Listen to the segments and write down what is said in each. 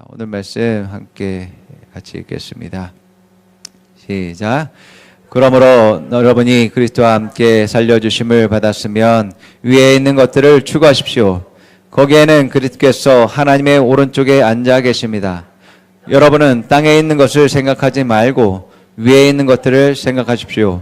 오늘 말씀 함께 같이 읽겠습니다. 시작. 그러므로 여러분이 그리스도와 함께 살려주심을 받았으면 위에 있는 것들을 추구하십시오. 거기에는 그리스도께서 하나님의 오른쪽에 앉아 계십니다. 여러분은 땅에 있는 것을 생각하지 말고 위에 있는 것들을 생각하십시오.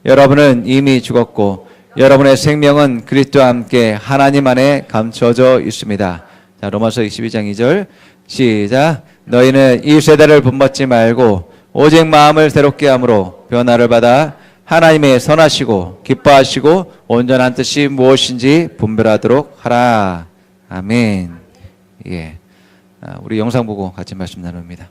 여러분은 이미 죽었고 여러분의 생명은 그리스도와 함께 하나님 안에 감춰져 있습니다. 자, 로마서 22장 2절 시작. 너희는 이 세대를 본받지 말고 오직 마음을 새롭게 함으로 변화를 받아 하나님의 선하시고 기뻐하시고 온전한 뜻이 무엇인지 분별하도록 하라. 아멘. 예. 우리 영상 보고 같이 말씀 나눕니다.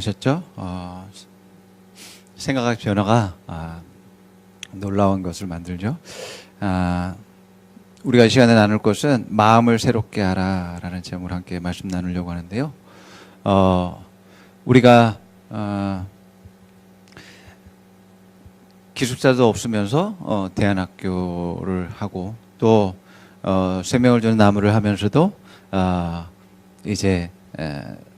보셨죠? 생각의 변화가 놀라운 것을 만들죠. 우리가 이 시간에 나눌 것은 마음을 새롭게 하라라는 제목을 함께 말씀 나누려고 하는데요. 우리가 기숙사도 없으면서 대안학교를 하고 또 생명을 주는 나무를 하면서도 이제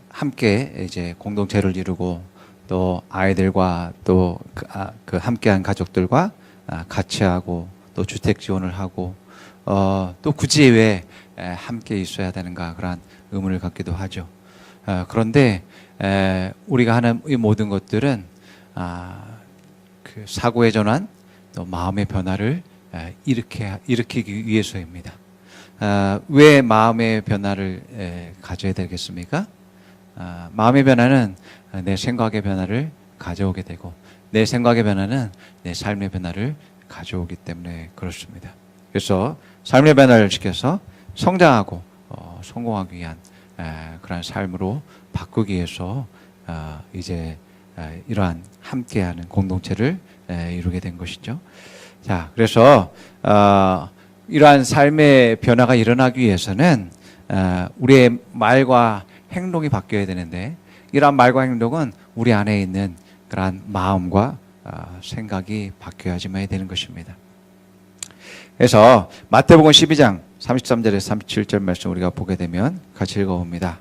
함께 이제 공동체를 이루고 또 아이들과 또 그 함께한 가족들과 같이 하고 또 주택 지원을 하고 또 굳이 왜 함께 있어야 되는가 그런 의문을 갖기도 하죠. 그런데 우리가 하는 이 모든 것들은 그 사고의 전환 또 마음의 변화를 일으키기 위해서입니다. 왜 마음의 변화를 가져야 되겠습니까? 마음의 변화는 내 생각의 변화를 가져오게 되고 내 생각의 변화는 내 삶의 변화를 가져오기 때문에 그렇습니다. 그래서 삶의 변화를 시켜서 성장하고 성공하기 위한 그런 삶으로 바꾸기 위해서 이제 이러한 함께하는 공동체를 이루게 된 것이죠. 자, 그래서 이러한 삶의 변화가 일어나기 위해서는 우리의 말과 행동이 바뀌어야 되는데 이러한 말과 행동은 우리 안에 있는 그러한 마음과 생각이 바뀌어야지만 되는 것입니다. 그래서 마태복음 12장 33절에서 37절 말씀 우리가 보게 되면 같이 읽어봅니다.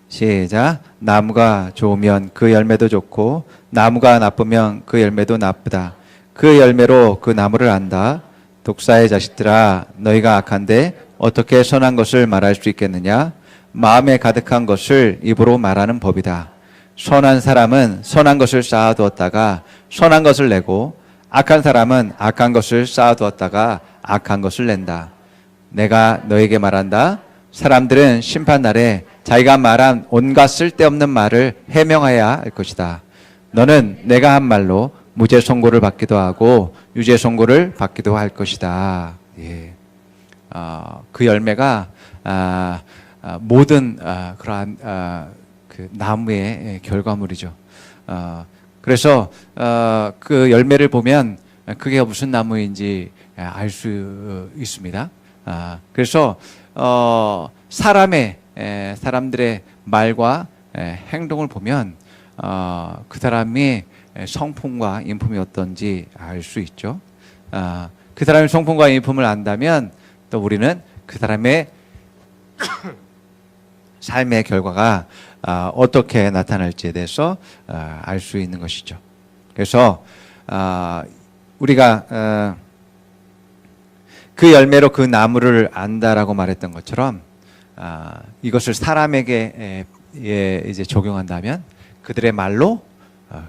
시작. 나무가 좋으면 그 열매도 좋고 나무가 나쁘면 그 열매도 나쁘다. 그 열매로 그 나무를 안다. 독사의 자식들아, 너희가 악한데 어떻게 선한 것을 말할 수 있겠느냐? 마음에 가득한 것을 입으로 말하는 법이다. 선한 사람은 선한 것을 쌓아두었다가 선한 것을 내고 악한 사람은 악한 것을 쌓아두었다가 악한 것을 낸다. 내가 너에게 말한다. 사람들은 심판날에 자기가 말한 온갖 쓸데없는 말을 해명해야 할 것이다. 너는 내가 한 말로 무죄 선고를 받기도 하고 유죄 선고를 받기도 할 것이다. 예. 그 열매가 모든 그러한 그 나무의 결과물이죠. 그래서 그 열매를 보면 그게 무슨 나무인지 알 수 있습니다. 그래서 사람들의 말과 행동을 보면 그 사람이 성품과 인품이 어떤지 알 수 있죠. 그 사람의 성품과 인품을 안다면 또 우리는 그 사람의 삶의 결과가 어떻게 나타날지에 대해서 알 수 있는 것이죠. 그래서 우리가 그 열매로 그 나무를 안다라고 말했던 것처럼 이것을 사람에게 이제 적용한다면 그들의 말로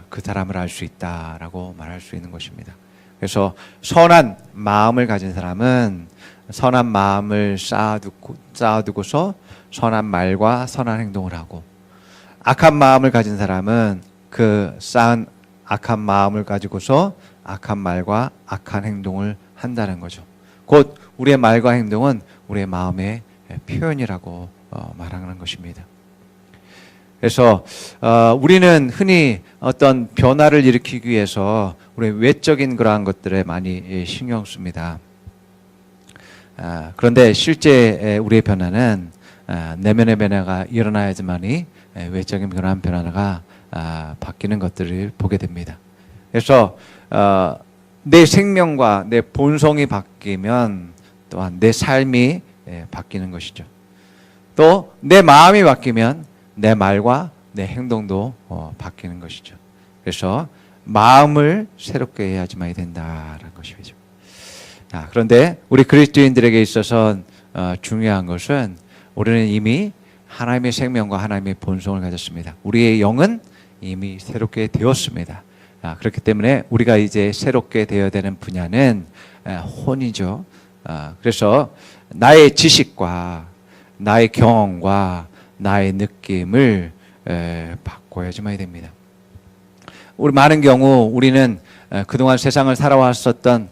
그 사람을 알 수 있다라고 말할 수 있는 것입니다. 그래서 선한 마음을 가진 사람은 선한 마음을 쌓아두고서 선한 말과 선한 행동을 하고 악한 마음을 가진 사람은 그 쌓은 악한 마음을 가지고서 악한 말과 악한 행동을 한다는 거죠. 곧 우리의 말과 행동은 우리의 마음의 표현이라고 말하는 것입니다. 그래서 우리는 흔히 어떤 변화를 일으키기 위해서 우리 외적인 그러한 것들에 많이 신경 씁니다. 그런데 실제 우리의 변화는 내면의 변화가 일어나야지만이 외적인 그러한 변화가 바뀌는 것들을 보게 됩니다. 그래서 내 생명과 내 본성이 바뀌면 또한 내 삶이 바뀌는 것이죠. 또 내 마음이 바뀌면 내 말과 내 행동도 바뀌는 것이죠. 그래서 마음을 새롭게 해야지만 된다라는 것이죠. 그런데 우리 그리스도인들에게 있어서 중요한 것은 우리는 이미 하나님의 생명과 하나님의 본성을 가졌습니다. 우리의 영은 이미 새롭게 되었습니다. 그렇기 때문에 우리가 이제 새롭게 되어야 되는 분야는 혼이죠. 그래서 나의 지식과 나의 경험과 나의 느낌을 바꿔야지만 됩니다. 우리 많은 경우 우리는 그동안 세상을 살아왔었던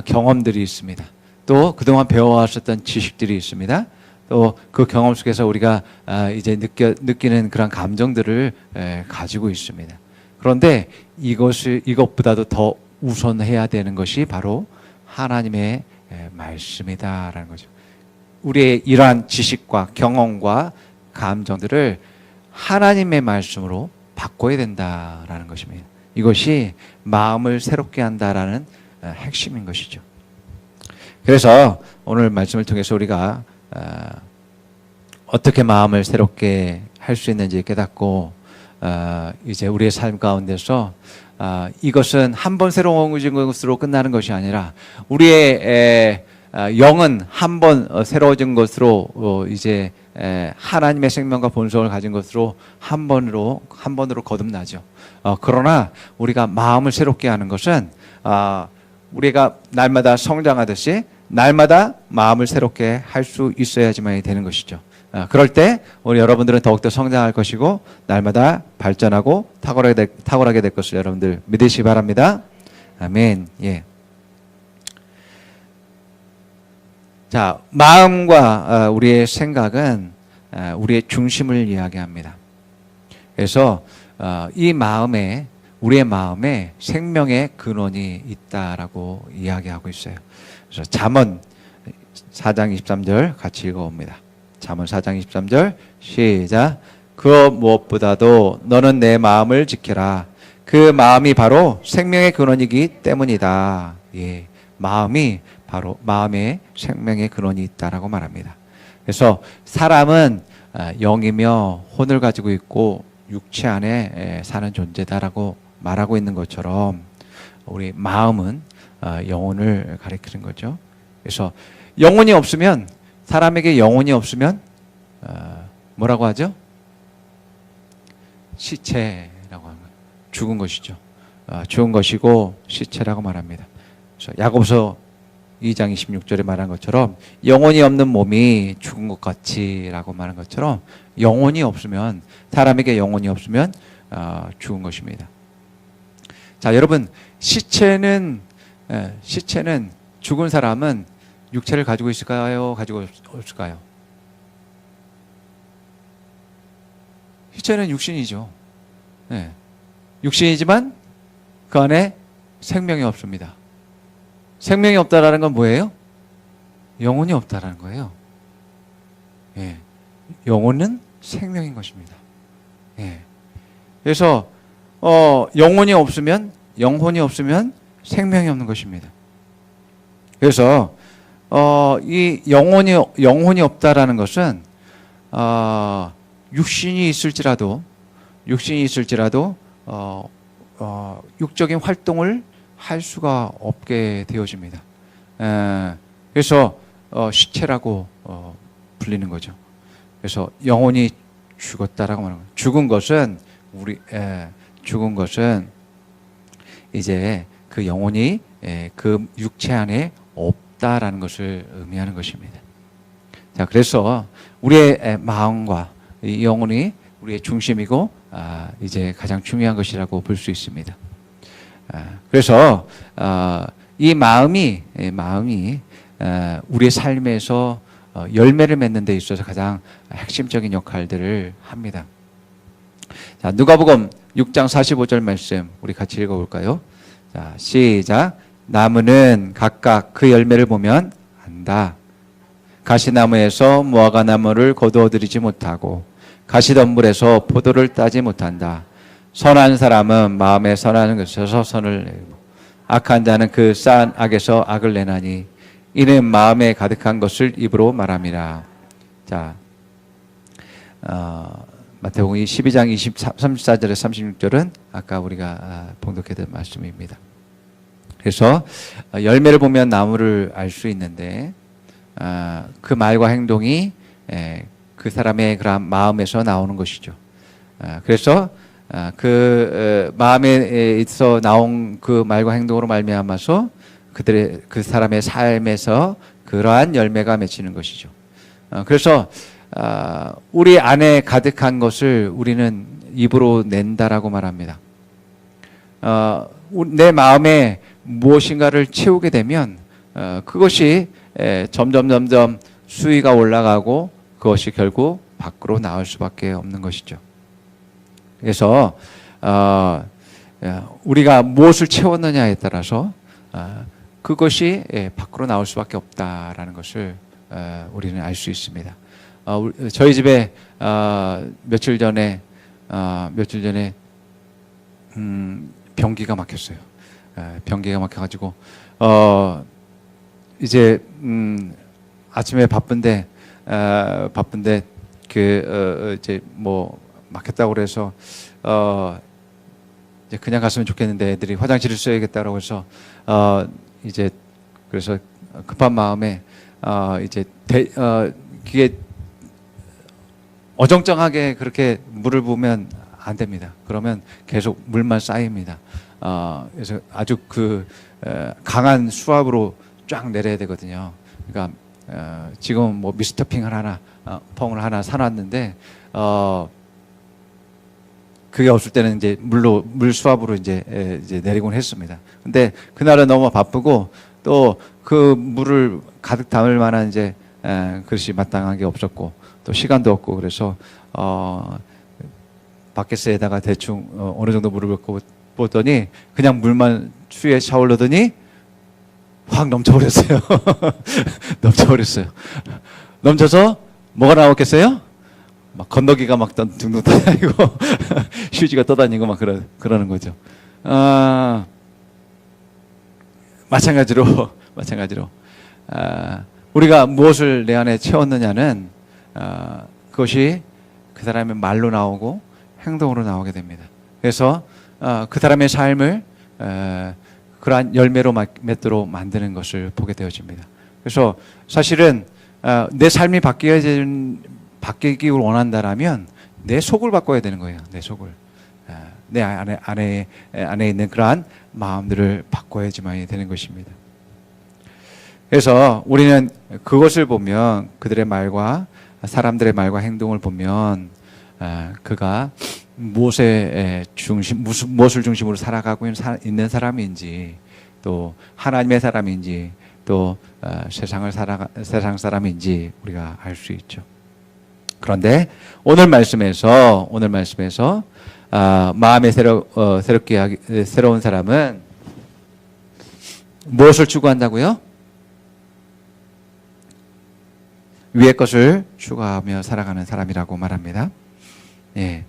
경험들이 있습니다. 또 그동안 배워왔었던 지식들이 있습니다. 또 그 경험 속에서 우리가 이제 느끼는 그런 감정들을 가지고 있습니다. 그런데 이것보다도 더 우선해야 되는 것이 바로 하나님의 말씀이다라는 거죠. 우리의 이러한 지식과 경험과 감정들을 하나님의 말씀으로 바꿔야 된다라는 것입니다. 이것이 마음을 새롭게 한다라는 핵심인 것이죠. 그래서 오늘 말씀을 통해서 우리가 어떻게 마음을 새롭게 할 수 있는지 깨닫고 이제 우리의 삶 가운데서 이것은 한 번 새로워진 것으로 끝나는 것이 아니라 우리의 영은 한 번 새로워진 것으로 이제 하나님의 생명과 본성을 가진 것으로 한 번으로 거듭나죠. 그러나 우리가 마음을 새롭게 하는 것은 우리가 날마다 성장하듯이 날마다 마음을 새롭게 할 수 있어야지만 되는 것이죠. 그럴 때 우리 여러분들은 더욱더 성장할 것이고 날마다 발전하고 탁월하게 될 것을 여러분들 믿으시기 바랍니다. 아멘. 예. 자, 마음과 우리의 생각은 우리의 중심을 이야기합니다. 그래서 우리의 마음에 생명의 근원이 있다라고 이야기하고 있어요. 그래서 잠언 4장 23절 같이 읽어봅니다. 잠언 4장 23절 시작. 그 무엇보다도 너는 내 마음을 지켜라. 그 마음이 바로 생명의 근원이기 때문이다. 예, 마음이 바로 마음에 생명의 근원이 있다라고 말합니다. 그래서 사람은 영이며 혼을 가지고 있고 육체 안에 사는 존재다라고 말하고 있는 것처럼 우리 마음은 영혼을 가리키는 거죠. 그래서 영혼이 없으면 사람에게 영혼이 없으면 뭐라고 하죠? 시체라고 하는 거예요. 죽은 것이죠. 죽은 것이고 시체라고 말합니다. 그래서 야고보서 2장 26절에 말한 것처럼 영혼이 없는 몸이 죽은 것 같이라고 말한 것처럼 영혼이 없으면 사람에게 영혼이 없으면 죽은 것입니다. 자, 여러분 시체는 죽은 사람은 육체를 가지고 있을까요? 가지고 없을까요? 시체는 육신이죠. 네. 육신이지만 그 안에 생명이 없습니다. 생명이 없다라는 건 뭐예요? 영혼이 없다라는 거예요. 예. 영혼은 생명인 것입니다. 예. 그래서 영혼이 없으면 생명이 없는 것입니다. 그래서 이 영혼이 없다라는 것은 육신이 있을지라도 육적인 활동을 할 수가 없게 되어집니다. 그래서 시체라고 불리는 거죠. 그래서 영혼이 죽었다라고 말하는 거예요. 죽은 것은 이제 그 영혼이 그 육체 안에 없다라는 것을 의미하는 것입니다. 자, 그래서 우리의 마음과 이 영혼이 우리의 중심이고 이제 가장 중요한 것이라고 볼 수 있습니다. 그래서 이 마음이 우리의 삶에서 열매를 맺는 데 있어서 가장 핵심적인 역할들을 합니다. 자, 누가복음 6장 45절 말씀 우리 같이 읽어볼까요? 자, 시작. 나무는 각각 그 열매를 보면 안다. 가시나무에서 무화과나무를 거두어들이지 못하고 가시덤불에서 포도를 따지 못한다. 선한 사람은 마음에 선한 것에서 선을 내고 악한 자는 그 쌓은 악에서 악을 내나니 이는 마음에 가득한 것을 입으로 말함이라. 자, 마태복음 12장 34절에 36절은 아까 우리가 봉독했던 말씀입니다. 그래서 열매를 보면 나무를 알 수 있는데 그 말과 행동이 그 사람의 그런 마음에서 나오는 것이죠. 그래서 그 마음에 있어 나온 그 말과 행동으로 말미암아서 그 사람의 삶에서 그러한 열매가 맺히는 것이죠. 그래서 우리 안에 가득한 것을 우리는 입으로 낸다라고 말합니다. 내 마음에 무엇인가를 채우게 되면 그것이 점점 수위가 올라가고 그것이 결국 밖으로 나올 수밖에 없는 것이죠. 그래서 우리가 무엇을 채웠느냐에 따라서 그것이 밖으로 나올 수밖에 없다라는 것을 우리는 알 수 있습니다. 저희 집에 며칠 전에 변기가 막혔어요. 변기가 막혀가지고 이제 아침에 바쁜데 이제 뭐 막혔다고 그래서 이제 그냥 갔으면 좋겠는데 애들이 화장실을 써야겠다라고 해서 이제 그래서 급한 마음에 이제 그게 어정쩡하게 그렇게 물을 부으면 안 됩니다. 그러면 계속 물만 쌓입니다. 그래서 아주 강한 수압으로 쫙 내려야 되거든요. 그러니까 지금 뭐 미스터 펑을 하나 사놨는데 그게 없을 때는 이제 물 수압으로 이제 내리곤 했습니다. 근데 그날은 너무 바쁘고 또 그 물을 가득 담을 만한 이제 그릇이 마땅한 게 없었고 또 시간도 없고 그래서 바켓에다가 대충 어느 정도 물을 붓더니 그냥 물만 수에 샤워를 넣더니 확 넘쳐버렸어요. 넘쳐버렸어요. 넘쳐서 뭐가 나왔겠어요? 막 건더기가 막 둥둥 떠다니고 휴지가 떠다니고 막 그러는 거죠. 마찬가지로 우리가 무엇을 내 안에 채웠느냐는 그것이 그 사람의 말로 나오고 행동으로 나오게 됩니다. 그래서 그 사람의 삶을 그러한 열매로 맺도록 만드는 것을 보게 되어집니다. 그래서 사실은 내 삶이 바뀌기를 원한다라면 내 속을 바꿔야 되는 거예요. 내 속을. 내 안에 있는 그러한 마음들을 바꿔야지만 되는 것입니다. 그래서 우리는 그것을 보면 그들의 말과 사람들의 말과 행동을 보면 그가 무엇을 중심으로 살아가고 있는 사람인지 또 하나님의 사람인지 또 세상 사람인지 우리가 알 수 있죠. 그런데 오늘 말씀에서 마음에 새로운 사람은 무엇을 추구한다고요? 위의 것을 추구하며 살아가는 사람이라고 말합니다. 예.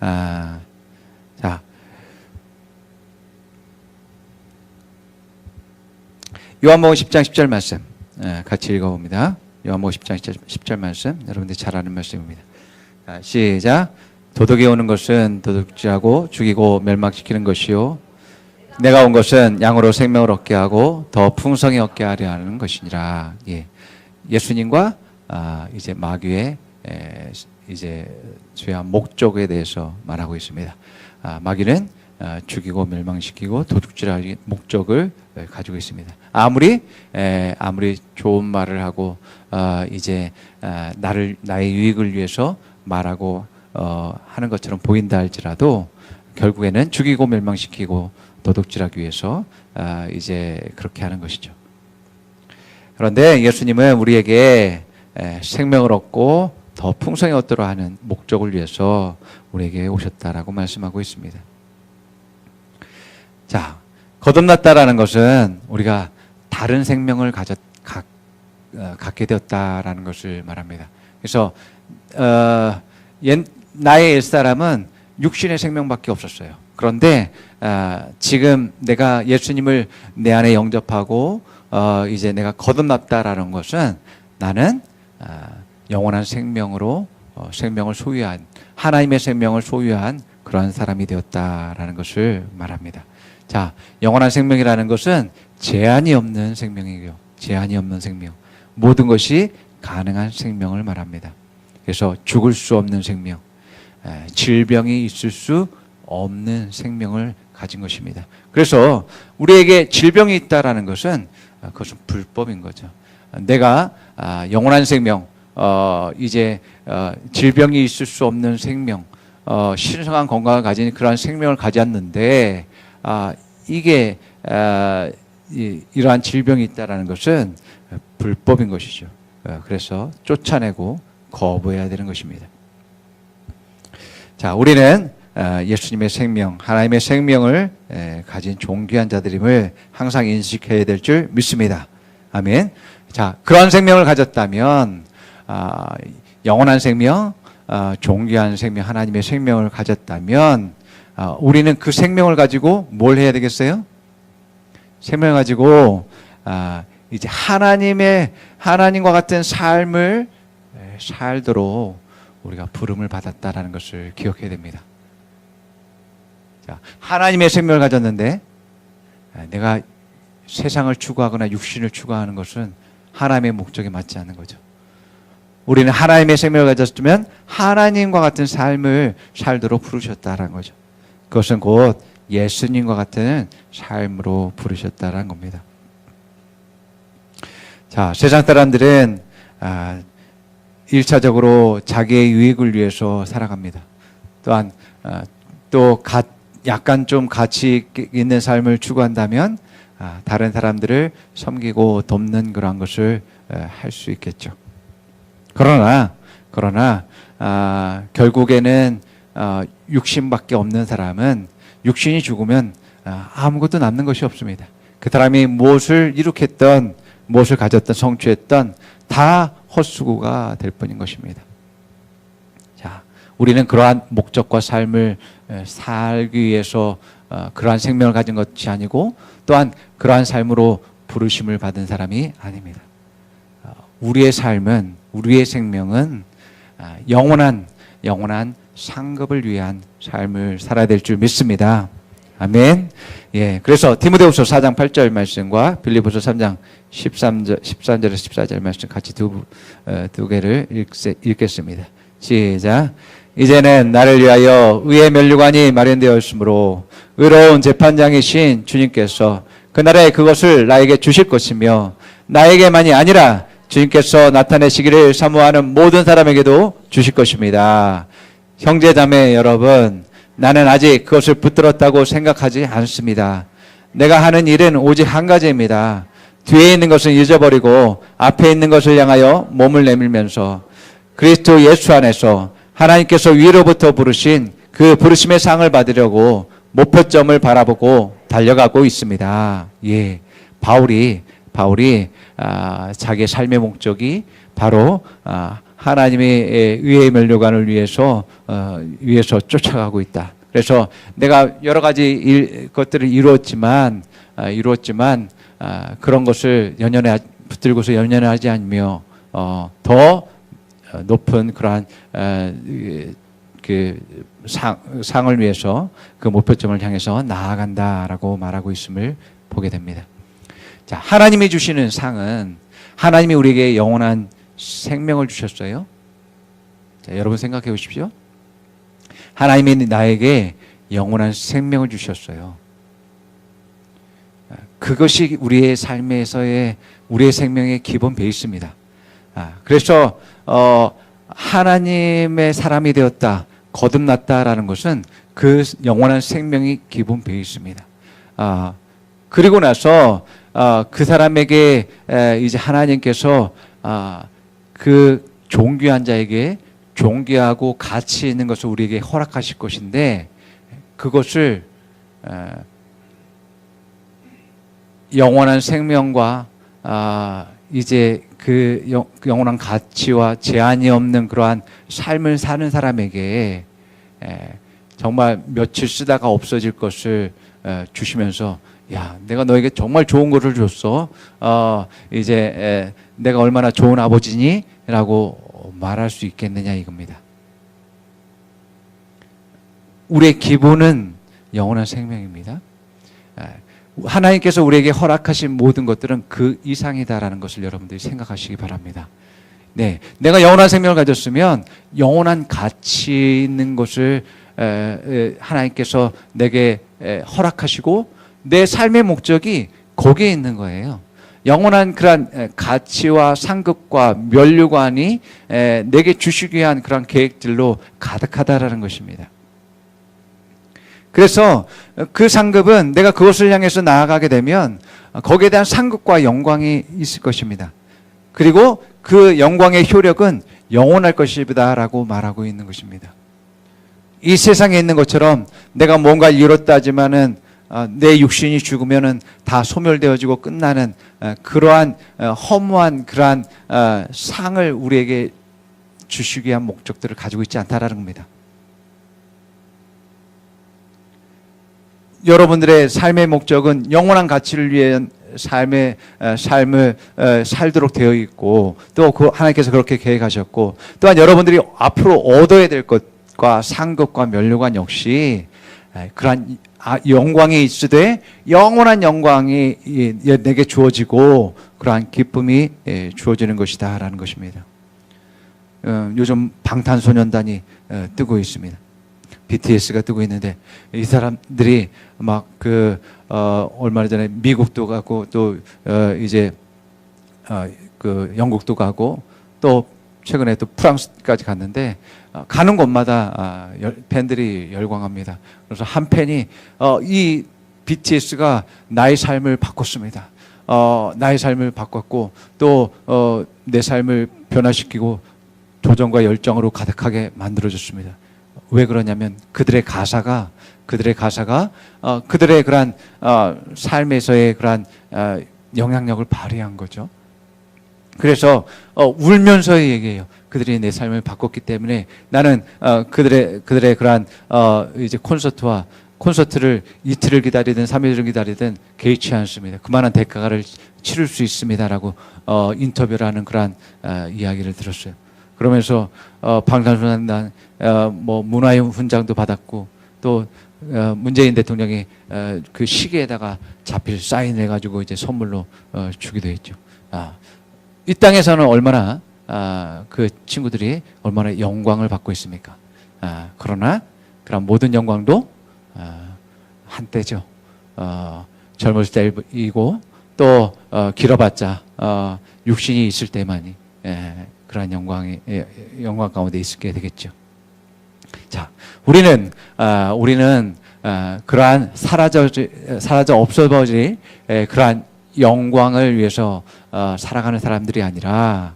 자. 요한복음 10장 10절 말씀 같이 읽어봅니다. 요한복음 10장 10절 말씀 여러분들이 잘 아는 말씀입니다. 시작. 도둑이 오는 것은 도둑질하고 죽이고 멸망시키는 것이요 내가 온 것은 양으로 생명을 얻게 하고 더 풍성히 얻게 하려 하는 것이니라. 예. 예수님과 이제 마귀의 이제 죄한 목적에 대해서 말하고 있습니다. 마귀는 죽이고 멸망시키고 도둑질하는 목적을 가지고 있습니다. 아무리 좋은 말을 하고 이제 나의 유익을 위해서 말하고 하는 것처럼 보인다 할지라도 결국에는 죽이고 멸망시키고 도둑질하기 위해서 이제 그렇게 하는 것이죠. 그런데 예수님은 우리에게 생명을 얻고 더 풍성히 얻도록 하는 목적을 위해서 우리에게 오셨다라고 말씀하고 있습니다. 자, 거듭났다라는 것은 우리가 다른 생명을 갖게 되었다라는 것을 말합니다. 그래서 나의 옛사람은 육신의 생명밖에 없었어요. 그런데 지금 내가 예수님을 내 안에 영접하고 이제 내가 거듭났다라는 것은 나는 영원한 생명으로 생명을 소유한 하나님의 생명을 소유한 그러한 사람이 되었다라는 것을 말합니다. 자, 영원한 생명이라는 것은 제한이 없는 생명이고요. 제한이 없는 생명. 모든 것이 가능한 생명을 말합니다. 그래서 죽을 수 없는 생명, 질병이 있을 수 없는 생명을 가진 것입니다. 그래서 우리에게 질병이 있다라는 것은 그것은 불법인 거죠. 내가 영원한 생명, 이제 질병이 있을 수 없는 생명, 신성한 건강을 가진 그러한 생명을 가졌는데 이게 이러한 질병이 있다라는 것은 불법인 것이죠. 그래서 쫓아내고 거부해야 되는 것입니다. 자, 우리는 예수님의 생명, 하나님의 생명을 가진 존귀한 자들임을 항상 인식해야 될 줄 믿습니다. 아멘. 자, 그러한 생명을 가졌다면 영원한 생명, 존귀한 생명, 하나님의 생명을 가졌다면 우리는 그 생명을 가지고 뭘 해야 되겠어요? 생명을 가지고 이제 하나님과 같은 삶을 살도록 우리가 부름을 받았다라는 것을 기억해야 됩니다. 자, 하나님의 생명을 가졌는데 내가 세상을 추구하거나 육신을 추구하는 것은 하나님의 목적에 맞지 않는 거죠. 우리는 하나님의 생명을 가졌으면 하나님과 같은 삶을 살도록 부르셨다라는 거죠. 그것은 곧 예수님과 같은 삶으로 부르셨다라는 겁니다. 자, 세상 사람들은 1차적으로 자기의 유익을 위해서 살아갑니다. 또한 약간 좀 가치 있는 삶을 추구한다면 다른 사람들을 섬기고 돕는 그런 것을 할 수 있겠죠. 그러나 결국에는 육신밖에 없는 사람은 육신이 죽으면 아무것도 남는 것이 없습니다. 그 사람이 무엇을 이룩했던, 무엇을 가졌던, 성취했던 다 헛수고가 될 뿐인 것입니다. 자, 우리는 그러한 목적과 삶을 살기 위해서 그러한 생명을 가진 것이 아니고 또한 그러한 삶으로 부르심을 받은 사람이 아닙니다. 우리의 삶은, 우리의 생명은 영원한 상급을 위한 삶을 살아야 될 줄 믿습니다. 아멘. 예, 그래서 디모데후서 4장 8절 말씀과 빌립보서 3장 13절에서 14절 말씀 같이 두 개를 읽겠습니다. 시작. 이제는 나를 위하여 의의 면류관이 마련되어 있으므로 의로운 재판장이신 주님께서 그날에 그것을 나에게 주실 것이며 나에게만이 아니라 주님께서 나타내시기를 사모하는 모든 사람에게도 주실 것입니다. 형제자매 여러분, 나는 아직 그것을 붙들었다고 생각하지 않습니다. 내가 하는 일은 오직 한 가지입니다. 뒤에 있는 것은 잊어버리고 앞에 있는 것을 향하여 몸을 내밀면서 그리스도 예수 안에서 하나님께서 위로부터 부르신 그 부르심의 상을 받으려고 목표점을 바라보고 달려가고 있습니다. 예, 바울이 자기의 삶의 목적이 바로 하나님의 의의 면류관을 위해서 쫓아가고 있다. 그래서 내가 여러 가지 것들을 이루었지만 그런 것을 붙들고서 연연하지 않으며 더 높은 그러한 그 상을 위해서 그 목표점을 향해서 나아간다라고 말하고 있음을 보게 됩니다. 자, 하나님이 주시는 상은 하나님이 우리에게 영원한 생명을 주셨어요. 자, 여러분 생각해 보십시오. 하나님이 나에게 영원한 생명을 주셨어요. 그것이 우리의 삶에서의 우리의 생명의 기본 베이스입니다. 그래서 하나님의 사람이 되었다, 거듭났다라는 것은 그 영원한 생명이 기본 베이스입니다. 그리고 나서 그 사람에게 이제 하나님께서 그 존귀한 자에게 존귀하고 가치 있는 것을 우리에게 허락하실 것인데 그것을 영원한 생명과 이제 그 영원한 가치와 제한이 없는 그러한 삶을 사는 사람에게 정말 며칠 쓰다가 없어질 것을 주시면서 야, 내가 너에게 정말 좋은 것을 줬어. 이제 내가 얼마나 좋은 아버지니? 라고 말할 수 있겠느냐 이겁니다. 우리의 기본은 영원한 생명입니다. 하나님께서 우리에게 허락하신 모든 것들은 그 이상이다라는 것을 여러분들이 생각하시기 바랍니다. 네, 내가 영원한 생명을 가졌으면 영원한 가치 있는 것을 하나님께서 내게 허락하시고 내 삶의 목적이 거기에 있는 거예요. 영원한 그러한 가치와 상급과 면류관이 내게 주시기 위한 그런 계획들로 가득하다라는 것입니다. 그래서 그 상급은 내가 그것을 향해서 나아가게 되면 거기에 대한 상급과 영광이 있을 것입니다. 그리고 그 영광의 효력은 영원할 것이다라고 말하고 있는 것입니다. 이 세상에 있는 것처럼 내가 뭔가를 이뤘다 하지만은 내 육신이 죽으면은 다 소멸되어지고 끝나는 그러한 허무한 그러한 상을 우리에게 주시기 위한 목적들을 가지고 있지 않다라는 겁니다. 여러분들의 삶의 목적은 영원한 가치를 위한 삶을 살도록 되어 있고, 또 하나님께서 그렇게 계획하셨고, 또한 여러분들이 앞으로 얻어야 될 것과 상급과 면류관 역시 그러한 영광이 있으되 영원한 영광이 내게 주어지고 그러한 기쁨이 주어지는 것이다라는 것입니다. 요즘 방탄소년단이 뜨고 있습니다. BTS가 뜨고 있는데, 이 사람들이 막 얼마 전에 미국도 가고 또 이제 영국도 가고 또 최근에 또 프랑스까지 갔는데, 가는 곳마다 팬들이 열광합니다. 그래서 한 팬이 이 BTS가 나의 삶을 바꿨습니다. 나의 삶을 바꿨고 또 내 삶을 변화시키고 도전과 열정으로 가득하게 만들어줬습니다. 왜 그러냐면 그들의 가사가 그들의 그러한 삶에서의 그러한 영향력을 발휘한 거죠. 그래서 울면서 얘기해요. 그들이 내 삶을 바꿨기 때문에 나는 그들의 그러한 이제 콘서트를 이틀을 기다리든 3일을 기다리든 개의치 않습니다. 그만한 대가를 치를 수 있습니다라고 인터뷰를 하는 그러한 이야기를 들었어요. 그러면서 방탄소년단 문화의 훈장도 받았고, 또 문재인 대통령이 그 시계에다가 자필 사인해 가지고 이제 선물로 주기도 했죠. 이 땅에서는 얼마나 그 친구들이 얼마나 영광을 받고 있습니까? 그러나 그런 모든 영광도 한때죠. 젊었을 때이고 또 길어봤자 육신이 있을 때만이 그러한 영광 가운데 있게 되겠죠. 자, 우리는 그러한 사라져 없어버릴 그러한 영광을 위해서 살아가는 사람들이 아니라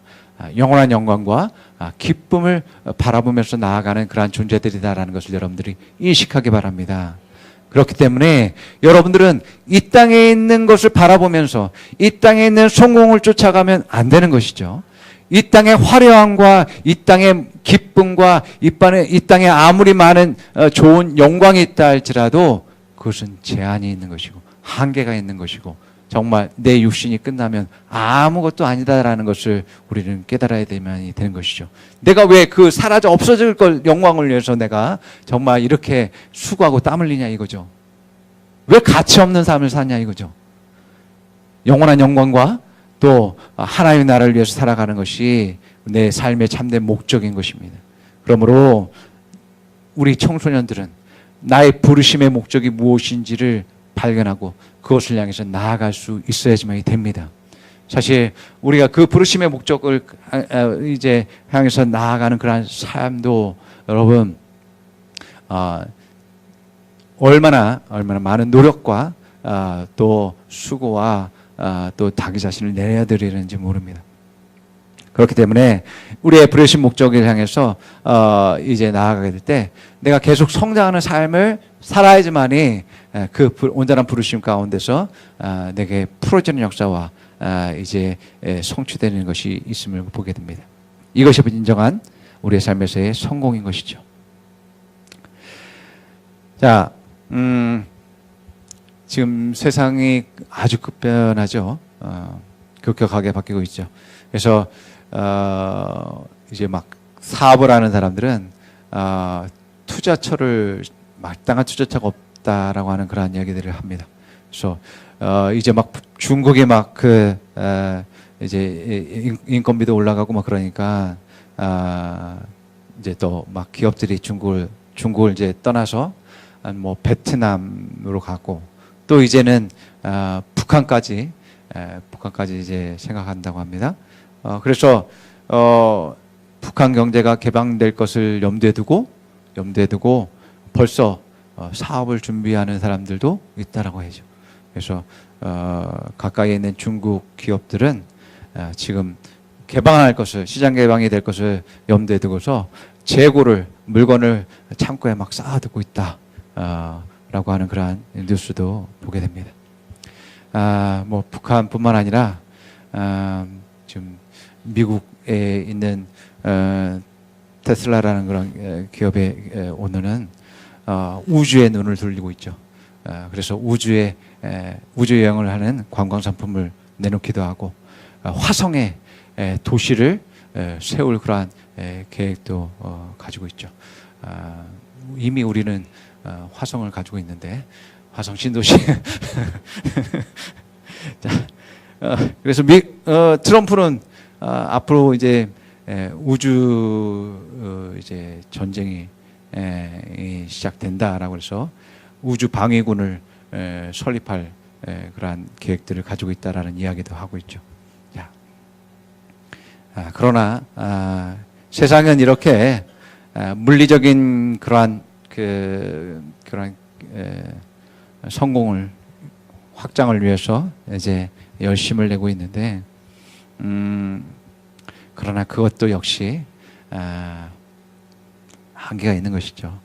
영원한 영광과 기쁨을 바라보면서 나아가는 그러한 존재들이다라는 것을 여러분들이 인식하기 바랍니다. 그렇기 때문에 여러분들은 이 땅에 있는 것을 바라보면서 이 땅에 있는 성공을 쫓아가면 안 되는 것이죠. 이 땅의 화려함과 이 땅의 기쁨과 이 땅에 아무리 많은 좋은 영광이 있다 할지라도 그것은 제한이 있는 것이고 한계가 있는 것이고 정말 내 육신이 끝나면 아무것도 아니다라는 것을 우리는 깨달아야 되는 것이죠. 내가 왜 그 사라져 없어질 걸 영광을 위해서 내가 정말 이렇게 수고하고 땀 흘리냐 이거죠. 왜 가치 없는 삶을 사냐 이거죠. 영원한 영광과 또 하나님의 나라를 위해서 살아가는 것이 내 삶의 참된 목적인 것입니다. 그러므로 우리 청소년들은 나의 부르심의 목적이 무엇인지를 발견하고 그것을 향해서 나아갈 수 있어야지만이 됩니다. 사실 우리가 그 부르심의 목적을 이제 향해서 나아가는 그러한 삶도 여러분 얼마나 많은 노력과 또 수고와 또 자기 자신을 내야 되는지 모릅니다. 그렇기 때문에 우리의 부르심 목적을 향해서 이제 나아가게 될 때 내가 계속 성장하는 삶을 살아야지만이 그 온전한 부르심 가운데서 내게 풀어지는 역사와 이제 성취되는 것이 있음을 보게 됩니다. 이것이 인정한 우리의 삶에서의 성공인 것이죠. 자, 지금 세상이 아주 급변하죠. 급격하게 바뀌고 있죠. 그래서 이제 막 사업을 하는 사람들은 투자처를 마땅한 투자처가 없다라고 하는 그러한 이야기들을 합니다. 그래서 이제 막 중국이 막 이제 인건비도 올라가고 막 그러니까 이제 또 막 기업들이 중국을 이제 떠나서 뭐 베트남으로 가고 또 이제는 북한까지 이제 생각한다고 합니다. 그래서 북한 경제가 개방될 것을 염두에 두고 벌써 사업을 준비하는 사람들도 있다라고 하죠. 그래서 가까이에 있는 중국 기업들은 지금 개방할 것을, 시장 개방이 될 것을 염두에 두고서 재고를, 물건을 창고에 막 쌓아두고 있다 라고 하는 그러한 뉴스도 보게 됩니다. 뭐 북한뿐만 아니라 지금 미국에 있는 테슬라라는 그런 기업의 오너는 우주에 눈을 돌리고 있죠. 그래서 우주 여행을 하는 관광 상품을 내놓기도 하고 화성에 도시를 세울 그러한 계획도 가지고 있죠. 이미 우리는 화성을 가지고 있는데 화성 신도시. 자, 그래서 트럼프는 앞으로 이제 우주 이제 전쟁이 시작된다라고 해서 우주 방위군을 설립할 그러한 계획들을 가지고 있다라는 이야기도 하고 있죠. 자, 그러나 세상은 이렇게 물리적인 그러한 성공을 확장을 위해서 이제 열심을 내고 있는데, 그러나 그것도 역시 한계가 있는 것이죠.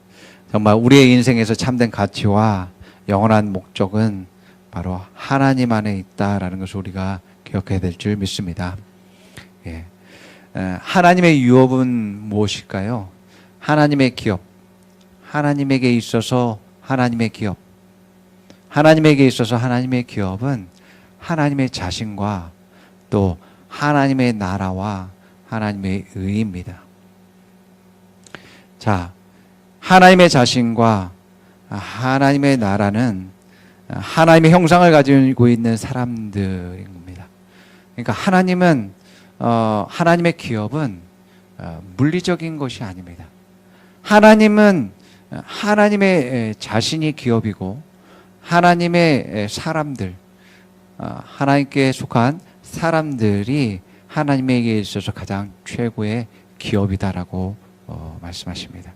정말 우리의 인생에서 참된 가치와 영원한 목적은 바로 하나님 안에 있다라는 것을 우리가 기억해야 될 줄 믿습니다. 예. 하나님의 유업은 무엇일까요? 하나님의 기업, 하나님에게 있어서 하나님의 기업, 하나님에게 있어서 하나님의 기업은 하나님의 자신과 또 하나님의 나라와 하나님의 의입니다. 자, 하나님의 자신과 하나님의 나라는 하나님의 형상을 가지고 있는 사람들인 겁니다. 그러니까 하나님의 기업은 물리적인 것이 아닙니다. 하나님은 하나님의 자신이 기업이고 하나님의 사람들, 하나님께 속한 사람들이 하나님에게 있어서 가장 최고의 기업이다라고 말씀하십니다.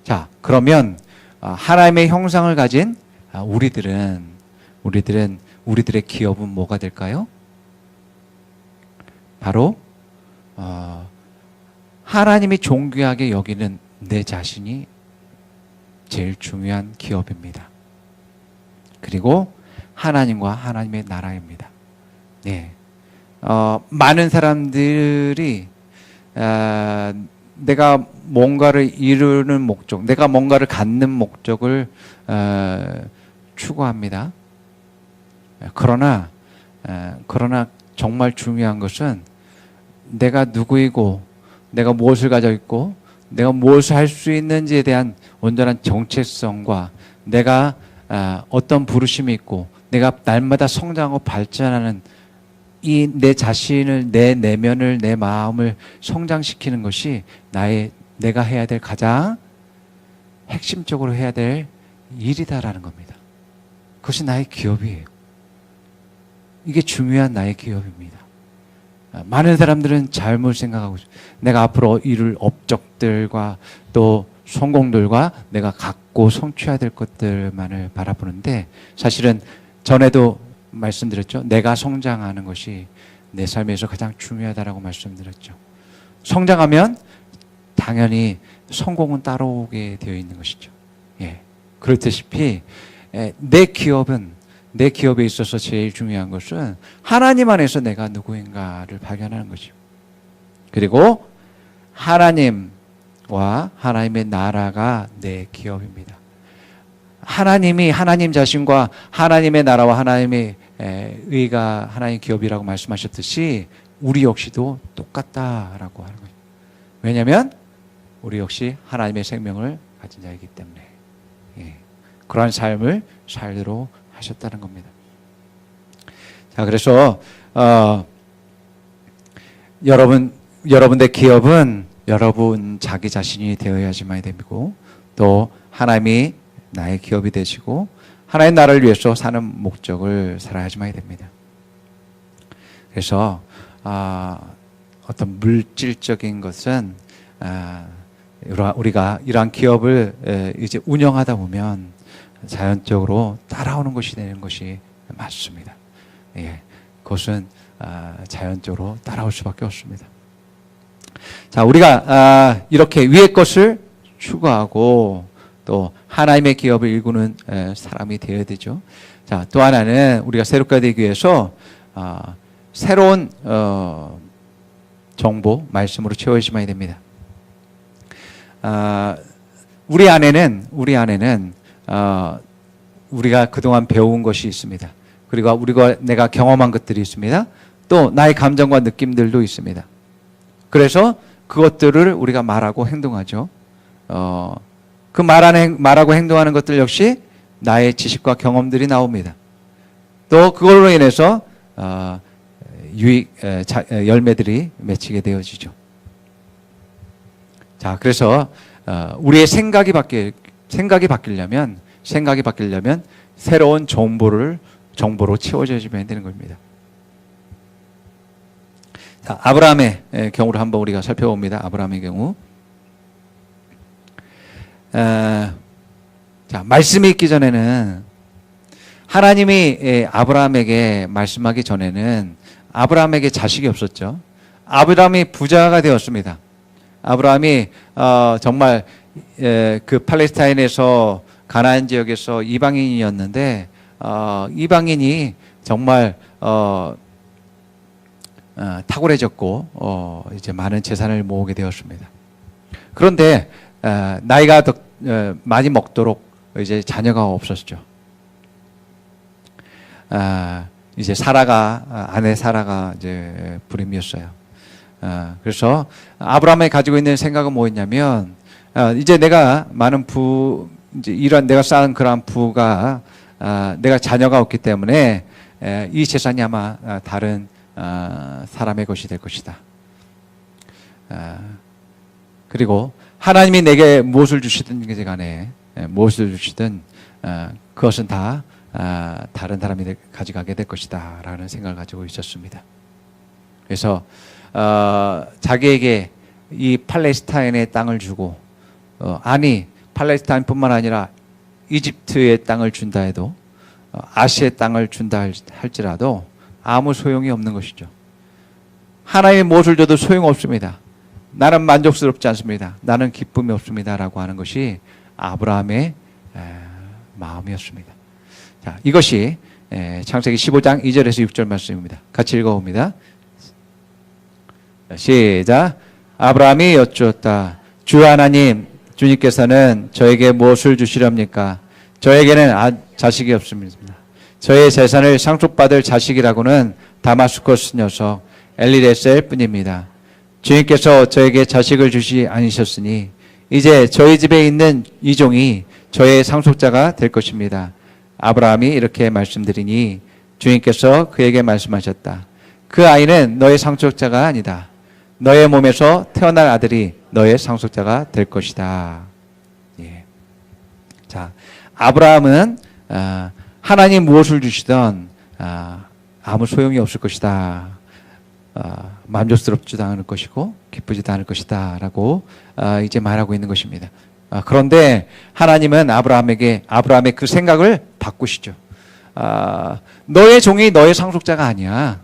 자, 그러면 하나님의 형상을 가진 우리들의 기업은 뭐가 될까요? 바로 하나님이 존귀하게 여기는 내 자신이 제일 중요한 기업입니다. 그리고 하나님과 하나님의 나라입니다. 네. 많은 사람들이 내가 뭔가를 이루는 목적, 내가 뭔가를 갖는 목적을 추구합니다. 그러나 정말 중요한 것은 내가 누구이고 내가 무엇을 가지고 있고 내가 무엇을 할 수 있는지에 대한 온전한 정체성과 내가 어떤 부르심이 있고 내가 날마다 성장하고 발전하는 이 내 자신을, 내 내면을, 내 마음을 성장시키는 것이 내가 해야 될 가장 핵심적으로 해야 될 일이다라는 겁니다. 그것이 나의 기업이에요. 이게 중요한 나의 기업입니다. 많은 사람들은 잘못 생각하고 있어요. 내가 앞으로 이룰 업적들과 또 성공들과 내가 갖고 성취해야 될 것들만을 바라보는데, 사실은 전에도 말씀드렸죠. 내가 성장하는 것이 내 삶에서 가장 중요하다라고 말씀드렸죠. 성장하면 당연히 성공은 따라오게 되어 있는 것이죠. 예. 그렇다시피 내 기업에 있어서 제일 중요한 것은 하나님 안에서 내가 누구인가를 발견하는 거죠. 그리고 하나님과 하나님의 나라가 내 기업입니다. 하나님이 하나님 자신과 하나님의 나라와 하나님의 의가 하나님의 기업이라고 말씀하셨듯이 우리 역시도 똑같다라고 하는 거예요. 왜냐하면 우리 역시 하나님의 생명을 가진 자이기 때문에 그러한 삶을 살도록 하셨다는 겁니다. 자, 그래서 여러분의 기업은 여러분 자기 자신이 되어야지만 되고, 또 하나님이 나의 기업이 되시고 하나님 나라를 위해서 사는 목적을 살아야지만 됩니다. 그래서 어떤 물질적인 것은 우리가 이러한 기업을 이제 운영하다 보면 자연적으로 따라오는 것이 되는 것이 맞습니다. 예, 그것은 자연적으로 따라올 수밖에 없습니다. 자, 우리가 이렇게 위의 것을 추구하고 또 하나님의 기업을 일구는 사람이 되어야 되죠. 자, 또 하나는 우리가 새롭게 되기 위해서 새로운 정보, 말씀으로 채워지셔야 됩니다. 우리 안에는 우리가 그동안 배운 것이 있습니다. 그리고 내가 경험한 것들이 있습니다. 또 나의 감정과 느낌들도 있습니다. 그래서 그것들을 우리가 말하고 행동하죠. 그 말하고 행동하는 것들 역시 나의 지식과 경험들이 나옵니다. 또 그걸로 인해서 열매들이 맺히게 되어지죠. 자, 그래서 우리의 생각이 바뀌려면 새로운 정보로 채워져야만 되는 겁니다. 자, 아브라함의 경우를 한번 우리가 살펴봅니다. 아브라함의 경우. 자, 말씀이 있기 전에는 하나님이 아브라함에게 말씀하기 전에는 아브라함에게 자식이 없었죠. 아브라함이 부자가 되었습니다. 아브라함이 정말 그 팔레스타인에서 가나안 지역에서 이방인이었는데 이방인이 정말 탁월해졌고 이제 많은 재산을 모으게 되었습니다. 그런데 나이가 많이 먹도록 이제 자녀가 없었죠. 이제 아내 사라가 이제 불임이었어요. 그래서 아브라함이 가지고 있는 생각은 뭐였냐면 이제 내가 많은 이제 이런 내가 쌓은 그런 부가 내가 자녀가 없기 때문에 이 재산이 아마 다른 사람의 것이 될 것이다. 그리고 하나님이 내게 무엇을 주시든 간에 무엇을 주시든 그것은 다 다른 사람이 가져가게 될 것이다 라는 생각을 가지고 있었습니다. 그래서 자기에게 이 팔레스타인의 땅을 주고 팔레스타인뿐만 아니라 이집트의 땅을 준다 해도 아시아의 땅을 준다 할지라도 아무 소용이 없는 것이죠. 하나님이 무엇을 줘도 소용없습니다. 나는 만족스럽지 않습니다. 나는 기쁨이 없습니다 라고 하는 것이 아브라함의 마음이었습니다. 자, 이것이 창세기 15장 2절에서 6절 말씀입니다. 같이 읽어봅니다. 시작. 아브라함이 여쭈었다. 주 하나님, 주님께서는 저에게 무엇을 주시렵니까? 저에게는 자식이 없습니다. 저의 재산을 상속받을 자식이라고는 다마스커스 녀석 엘리에셀 뿐입니다. 주님께서 저에게 자식을 주시 않으셨으니 이제 저희 집에 있는 이 종이 저의 상속자가 될 것입니다. 아브라함이 이렇게 말씀드리니 주님께서 그에게 말씀하셨다. 그 아이는 너의 상속자가 아니다. 너의 몸에서 태어날 아들이 너의 상속자가 될 것이다. 예. 자, 아브라함은 하나님 무엇을 주시던 아무 소용이 없을 것이다. 만족스럽지도 않을 것이고 기쁘지도 않을 것이다 라고 이제 말하고 있는 것입니다. 그런데 하나님은 아브라함의 그 생각을 바꾸시죠. 너의 종이 너의 상속자가 아니야.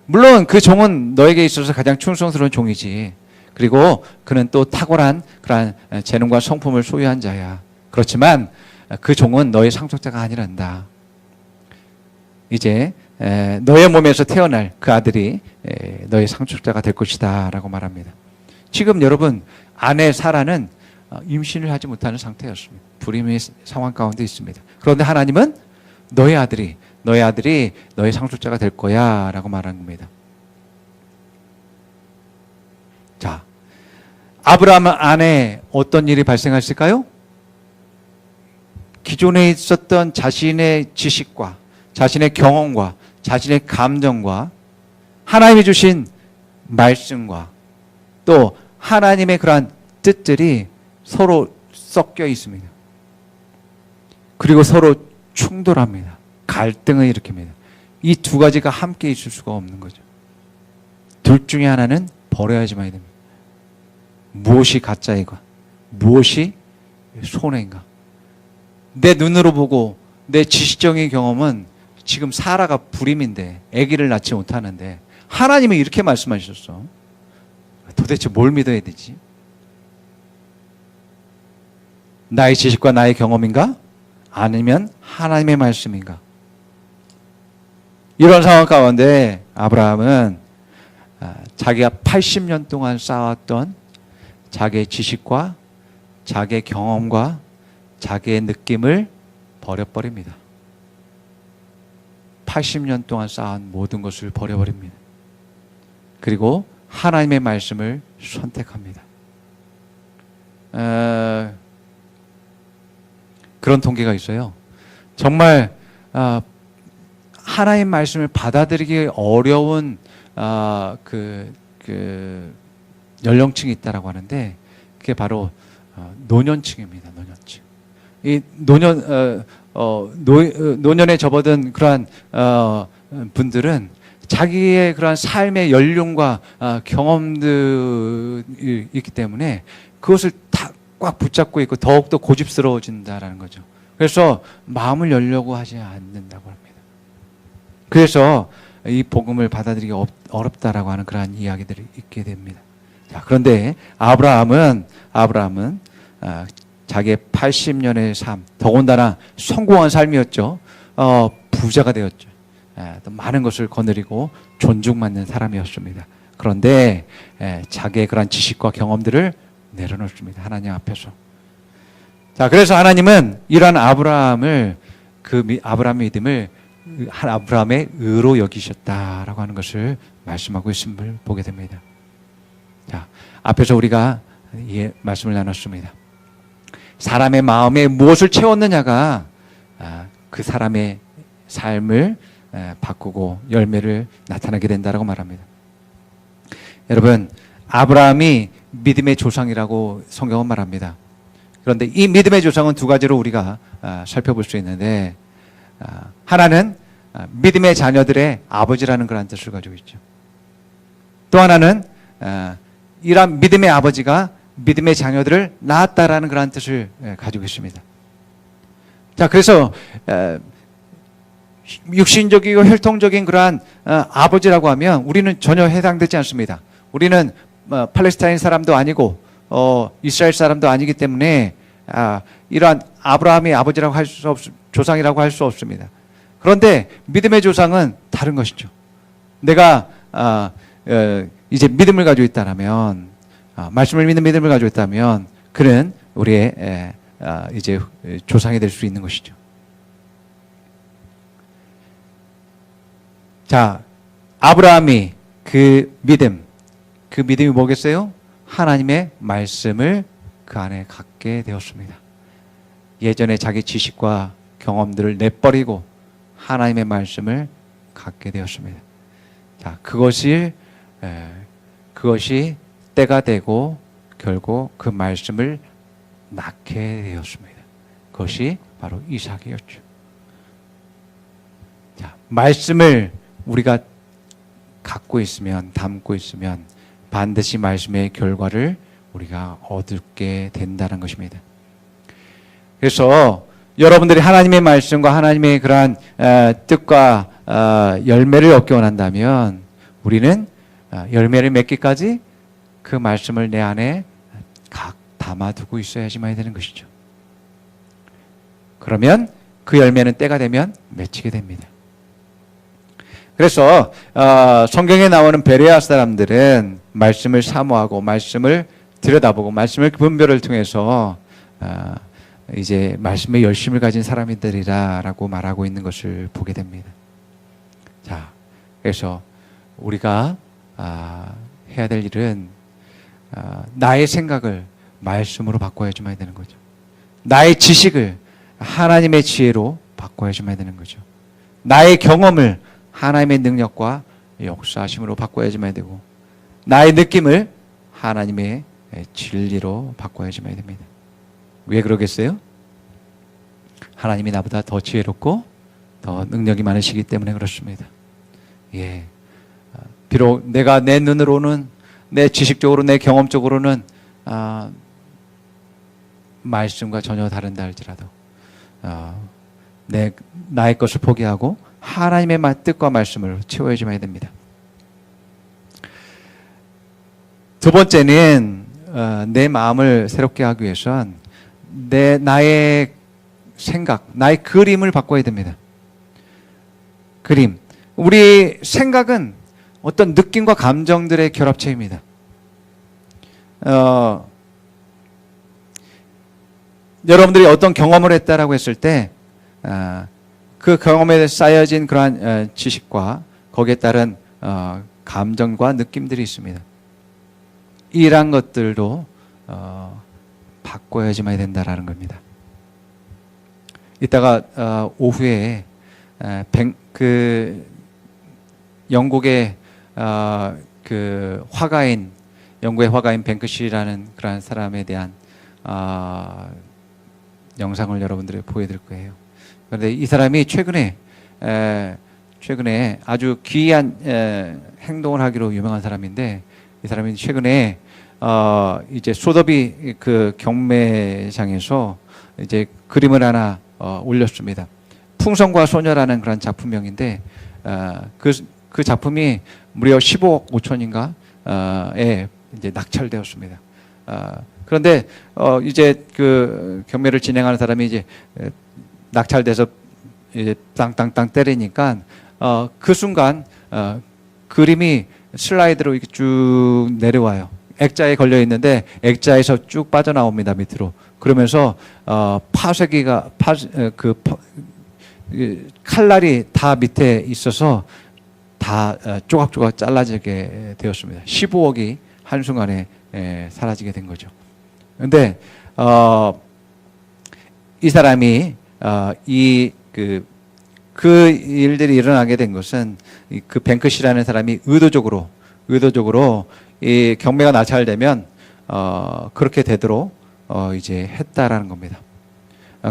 물론 그 종은 너에게 있어서 가장 충성스러운 종이지. 그리고 그는 또 탁월한 그러한 재능과 성품을 소유한 자야. 그렇지만 그 종은 너의 상속자가 아니란다. 이제 너의 몸에서 태어날 그 아들이 너의 상속자가 될 것이다 라고 말합니다. 지금 여러분 아내 사라는 임신을 하지 못하는 상태였습니다. 불임의 상황 가운데 있습니다. 그런데 하나님은 너의 아들이 너의 상속자가 될 거야 라고 말한 겁니다. 자, 아브라함 안에 어떤 일이 발생했을까요? 기존에 있었던 자신의 지식과 자신의 경험과 자신의 감정과 하나님이 주신 말씀과 또 하나님의 그러한 뜻들이 서로 섞여 있습니다. 그리고 서로 충돌합니다. 갈등을 일으킵니다. 이 두 가지가 함께 있을 수가 없는 거죠. 둘 중에 하나는 버려야지만 됩니다. 무엇이 가짜인가? 무엇이 손해인가? 내 눈으로 보고 내 지식적인 경험은 지금 사라가 불임인데 아기를 낳지 못하는데 하나님이 이렇게 말씀하셨어. 도대체 뭘 믿어야 되지? 나의 지식과 나의 경험인가? 아니면 하나님의 말씀인가? 이런 상황 가운데 아브라함은 자기가 80년 동안 쌓았던 자기의 지식과 자기의 경험과 자기의 느낌을 버려버립니다. 80년 동안 쌓은 모든 것을 버려버립니다. 그리고 하나님의 말씀을 선택합니다. 그런 통계가 있어요. 정말 하나님 말씀을 받아들이기 어려운 연령층이 있다라고 하는데 그게 바로 노년층입니다. 노년층. 이 노년에 접어든 그러한 분들은 자기의 그러한 삶의 연륜과 경험들이 있기 때문에 그것을 다 꽉 붙잡고 있고 더욱더 고집스러워진다라는 거죠. 그래서 마음을 열려고 하지 않는다고 합니다. 그래서 이 복음을 받아들이기 어렵다라고 하는 그러한 이야기들이 있게 됩니다. 자, 그런데 아브라함은 자기의 80년의 삶, 더군다나 성공한 삶이었죠. 부자가 되었죠. 또 많은 것을 거느리고 존중받는 사람이었습니다. 그런데 자기의 그런 지식과 경험들을 내려놓습니다. 하나님 앞에서. 자, 그래서 하나님은 이러한 아브라함의 믿음을 아브라함의 의로 여기셨다라고 하는 것을 말씀하고 있음을 보게 됩니다. 자, 앞에서 우리가 말씀을 나눴습니다. 사람의 마음에 무엇을 채웠느냐가 그 사람의 삶을 바꾸고 열매를 나타나게 된다라고 말합니다. 여러분, 아브라함이 믿음의 조상이라고 성경은 말합니다. 그런데 이 믿음의 조상은 두 가지로 우리가 살펴볼 수 있는데 하나는 믿음의 자녀들의 아버지라는 그런 뜻을 가지고 있죠. 또 하나는 이러한 믿음의 아버지가 믿음의 자녀들을 낳았다라는 그런 뜻을 가지고 있습니다. 자, 그래서 육신적이고 혈통적인 그러한 아버지라고 하면 우리는 전혀 해당되지 않습니다. 우리는 팔레스타인 사람도 아니고 이스라엘 사람도 아니기 때문에 이러한 아브라함의 아버지라고 할 수 조상이라고 할 수 없습니다. 그런데 믿음의 조상은 다른 것이죠. 내가 이제 믿음을 가지고 있다면 말씀을 믿는 믿음을 가지고 있다면 그는 우리의 이제 조상이 될 수 있는 것이죠. 자, 아브라함이 그 믿음이 뭐겠어요? 하나님의 말씀을 그 안에 갖게 되었습니다. 예전에 자기 지식과 경험들을 내버리고 하나님의 말씀을 갖게 되었습니다. 자, 그것이 때가 되고 결국 그 말씀을 낳게 되었습니다. 그것이 바로 이삭이었죠. 자, 말씀을 우리가 갖고 있으면, 담고 있으면 반드시 말씀의 결과를 우리가 얻게 된다는 것입니다. 그래서 여러분들이 하나님의 말씀과 하나님의 그러한 뜻과 열매를 얻기 원한다면 우리는 열매를 맺기까지 그 말씀을 내 안에 각 담아두고 있어야지만 되는 것이죠. 그러면 그 열매는 때가 되면 맺히게 됩니다. 그래서 성경에 나오는 베레아 사람들은 말씀을 사모하고 말씀을 들여다보고 말씀을 분별을 통해서 이제 말씀에 열심을 가진 사람들이라고 말하고 있는 것을 보게 됩니다. 자, 그래서 우리가 해야 될 일은 나의 생각을 말씀으로 바꿔야지만 되는 거죠. 나의 지식을 하나님의 지혜로 바꿔야지만 되는 거죠. 나의 경험을 하나님의 능력과 역사하심으로 바꿔야지만 되고 나의 느낌을 하나님의 진리로 바꿔야지만 됩니다. 왜 그러겠어요? 하나님이 나보다 더 지혜롭고 더 능력이 많으시기 때문에 그렇습니다. 예, 비록 내가 내 눈으로는 내 지식적으로 내 경험적으로는 말씀과 전혀 다른다 할지라도 나의 것을 포기하고 하나님의 뜻과 말씀을 채워야지만 됩니다. 두 번째는 내 마음을 새롭게 하기 위해선 나의 생각, 나의 그림을 바꿔야 됩니다. 그림. 우리 생각은 어떤 느낌과 감정들의 결합체입니다. 여러분들이 어떤 경험을 했다라고 했을 때, 그 경험에 쌓여진 그러한 지식과 거기에 따른 감정과 느낌들이 있습니다. 이러한 것들도 바꿔야지만 된다라는 겁니다. 이따가 오후에 영국의 영국의 화가인 뱅크시라는 그런 사람에 대한 영상을 여러분들이 보여드릴 거예요. 그런데 이 사람이 최근에 아주 기이한 행동을 하기로 유명한 사람인데, 이 사람이 최근에 이제 소더비 그 경매장에서 이제 그림을 하나 올렸습니다. 풍선과 소녀라는 그런 작품명인데, 그 작품이 무려 15억 5천인가에 이제 낙찰되었습니다. 그런데 이제 그 경매를 진행하는 사람이 이제 낙찰돼서 이제 땅땅땅 때리니까 그 순간 그림이 슬라이드로 이렇게 쭉 내려와요. 액자에 걸려 있는데 액자에서 쭉 빠져나옵니다, 밑으로. 그러면서 칼날이 다 밑에 있어서 다 조각조각 잘라지게 되었습니다. 15억이 한순간에 사라지게 된 거죠. 근데 이 사람이 그 일들이 일어나게 된 것은 그 뱅크시라는 사람이 의도적으로 이 경매가 낙찰되면 그렇게 되도록 이제 했다라는 겁니다.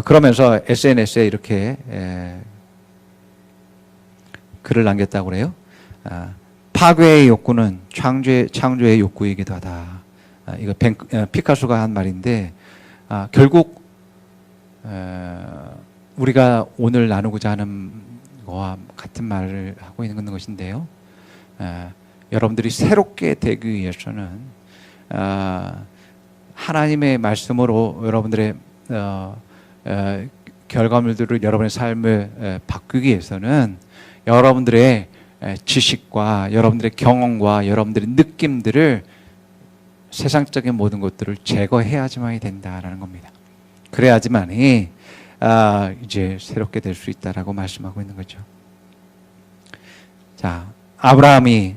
그러면서 SNS에 이렇게 글을 남겼다고 그래요. 파괴의 욕구는 창조의 욕구이기도 하다. 이거 피카소가 한 말인데, 결국 우리가 오늘 나누고자 하는 거와 같은 말을 하고 있는 것인데요. 여러분들이 새롭게 되기 위해서는 하나님의 말씀으로 여러분들의 결과물들을, 여러분의 삶을 바꾸기 위해서는 여러분들의 지식과 여러분들의 경험과 여러분들의 느낌들을, 세상적인 모든 것들을 제거해야지만이 된다라는 겁니다. 그래야지만이 이제 새롭게 될 수 있다라고 말씀하고 있는 거죠. 자, 아브라함이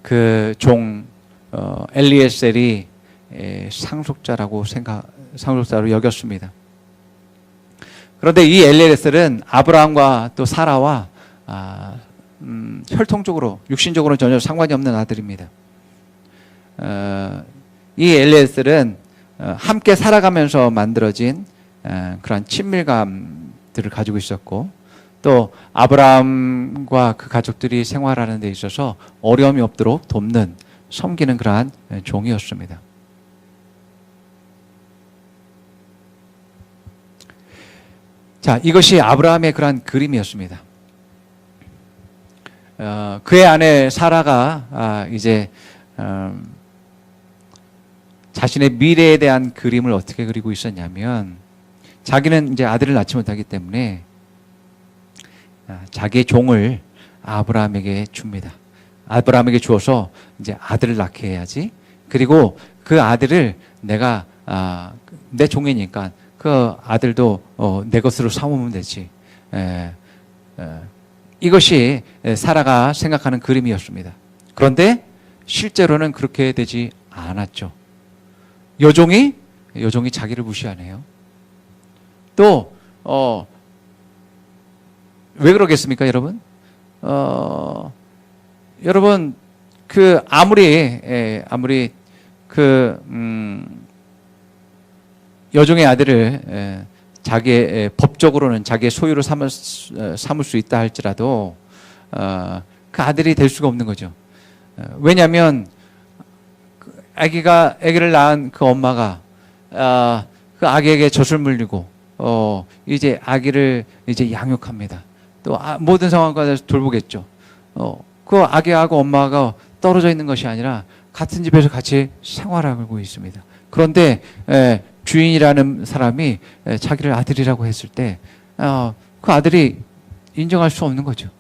그 종 엘리에셀이 상속자로 여겼습니다. 그런데 이 엘리에셀은 아브라함과 또 사라와 혈통적으로, 육신적으로는 전혀 상관이 없는 아들입니다. 이 엘리에셀은 함께 살아가면서 만들어진 그런 친밀감들을 가지고 있었고, 또 아브라함과 그 가족들이 생활하는 데 있어서 어려움이 없도록 돕는, 섬기는 그러한 종이었습니다. 자, 이것이 아브라함의 그러한 그림이었습니다. 그의 아내 사라가 이제 자신의 미래에 대한 그림을 어떻게 그리고 있었냐면, 자기는 이제 아들을 낳지 못하기 때문에 자기의 종을 아브라함에게 줍니다. 아브라함에게 주어서 이제 아들을 낳게 해야지. 그리고 그 아들을 내가 내 종이니까 그 아들도 내 것으로 삼으면 되지. 이것이 사라가 생각하는 그림이었습니다. 그런데 실제로는 그렇게 되지 않았죠. 여종이 자기를 무시하네요. 또 왜 그러겠습니까, 여러분? 여러분, 아무리 여종의 아들을 자기의 법적으로는 자기의 소유로 삼을 수 있다 할지라도 그 아들이 될 수가 없는 거죠. 왜냐하면 아기를 낳은 그 엄마가 그 아기에게 젖을 물리고 이제 아기를 이제 양육합니다. 또 모든 상황 가운데서 돌보겠죠. 그 아기하고 엄마가 떨어져 있는 것이 아니라 같은 집에서 같이 생활하고 있습니다. 그런데 주인이라는 사람이 자기를 아들이라고 했을 때 그 아들이 인정할 수 없는 거죠.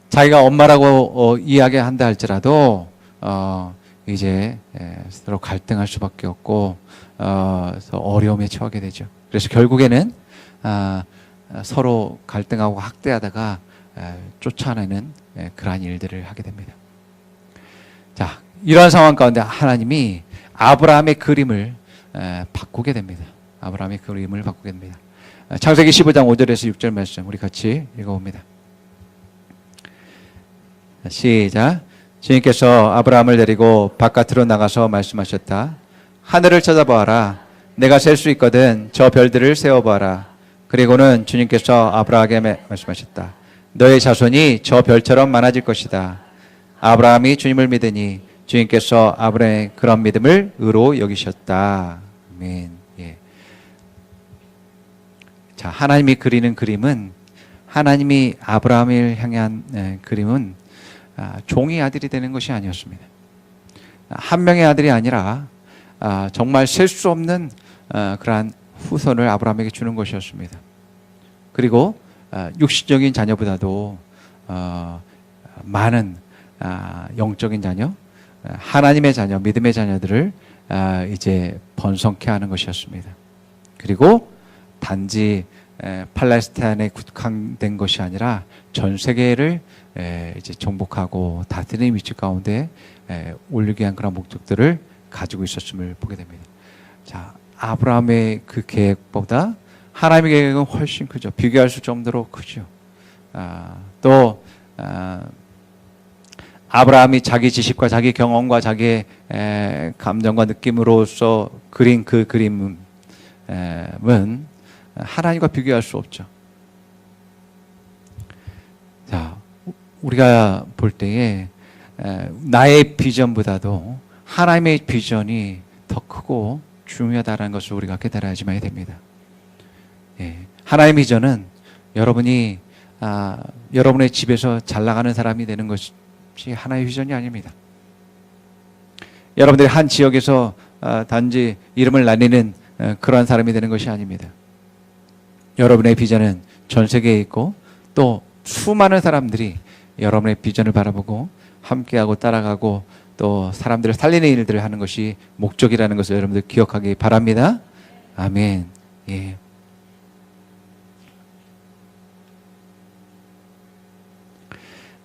자기가 엄마라고 이야기한다 할지라도 이제 서로 갈등할 수밖에 없고 어려움에 처하게 되죠. 그래서 결국에는 서로 갈등하고 학대하다가 쫓아내는 그러한 일들을 하게 됩니다. 자, 이러한 상황 가운데 하나님이 아브라함의 그림을 바꾸게 됩니다. 아브라함의 그림을 바꾸게 됩니다. 창세기 15장 5절에서 6절 말씀 우리 같이 읽어봅니다. 시작. 주님께서 아브라함을 데리고 바깥으로 나가서 말씀하셨다. 하늘을 쳐다보아라. 내가 셀 수 있거든 저 별들을 세어보아라. 그리고는 주님께서 아브라함에게 말씀하셨다. 너의 자손이 저 별처럼 많아질 것이다. 아브라함이 주님을 믿으니 주님께서 아브라함의 그런 믿음을 의로 여기셨다. 아멘. 예. 자, 하나님이 그리는 그림은 하나님이 아브라함을 향한 그림은 종이 아들이 되는 것이 아니었습니다. 한 명의 아들이 아니라 정말 셀 수 없는 그러한 후손을 아브라함에게 주는 것이었습니다. 그리고 육신적인 자녀보다도 많은 영적인 자녀, 하나님의 자녀, 믿음의 자녀들을 이제 번성케 하는 것이었습니다. 그리고 단지 팔레스타인에 국한된 것이 아니라 전 세계를 이제 정복하고 다스리는 위치 가운데 올리게 한 그런 목적들을 가지고 있었음을 보게 됩니다. 자, 아브라함의 그 계획보다 하나님의 계획은 훨씬 크죠. 비교할 수 정도로 크죠. 또 아브라함이 자기 지식과 자기 경험과 자기의 감정과 느낌으로서 그린 그 그림은 하나님과 비교할 수 없죠. 자, 우리가 볼 때에 나의 비전보다도 하나님의 비전이 더 크고 중요하다는 것을 우리가 깨달아야지만 됩니다. 예, 하나님의 비전은 여러분이 여러분의 집에서 잘 나가는 사람이 되는 것이 하나의 비전이 아닙니다. 여러분들이 한 지역에서 단지 이름을 날리는 그러한 사람이 되는 것이 아닙니다. 여러분의 비전은 전 세계에 있고 또 수많은 사람들이 여러분의 비전을 바라보고 함께하고 따라가고 또 사람들을 살리는 일들을 하는 것이 목적이라는 것을 여러분들 기억하기 바랍니다. 아멘. 예.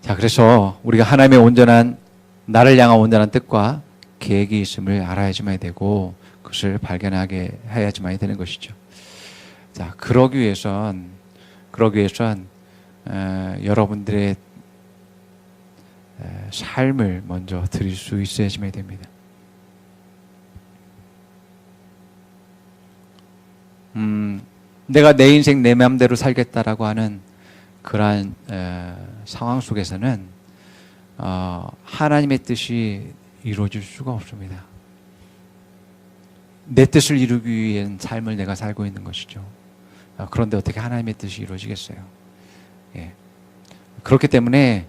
자, 그래서 우리가 하나님의 온전한 나를 향한 온전한 뜻과 계획이 있음을 알아야지만 되고 그것을 발견하게 해야지만 되는 것이죠. 자, 그러기 위해선 여러분들의 삶을 먼저 드릴 수 있어야지만 됩니다. 내가 내 인생 내 마음대로 살겠다라고 하는 그러한 상황 속에서는 하나님의 뜻이 이루어질 수가 없습니다. 내 뜻을 이루기 위한 삶을 내가 살고 있는 것이죠. 그런데 어떻게 하나님의 뜻이 이루어지겠어요? 예. 그렇기 때문에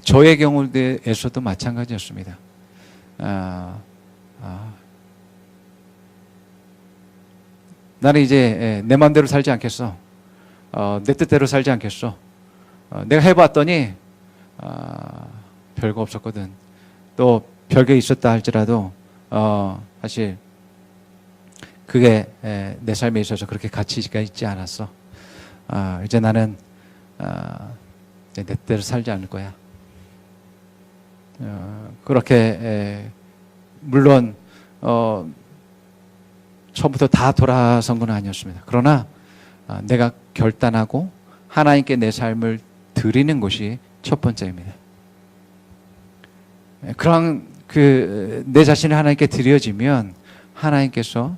저의 경우에서도 마찬가지였습니다. 나는 이제 내 마음대로 살지 않겠어. 내 뜻대로 살지 않겠어. 내가 해봤더니 별거 없었거든. 또 별게 있었다 할지라도 사실 그게 내 삶에 있어서 그렇게 가치가 있지 않았어. 이제 나는 내 뜻대로 살지 않을 거야. 그렇게 물론 처음부터 다 돌아선 건 아니었습니다. 그러나 내가 결단하고 하나님께 내 삶을 드리는 것이 첫 번째입니다. 그런 내 자신을 하나님께 드려지면 하나님께서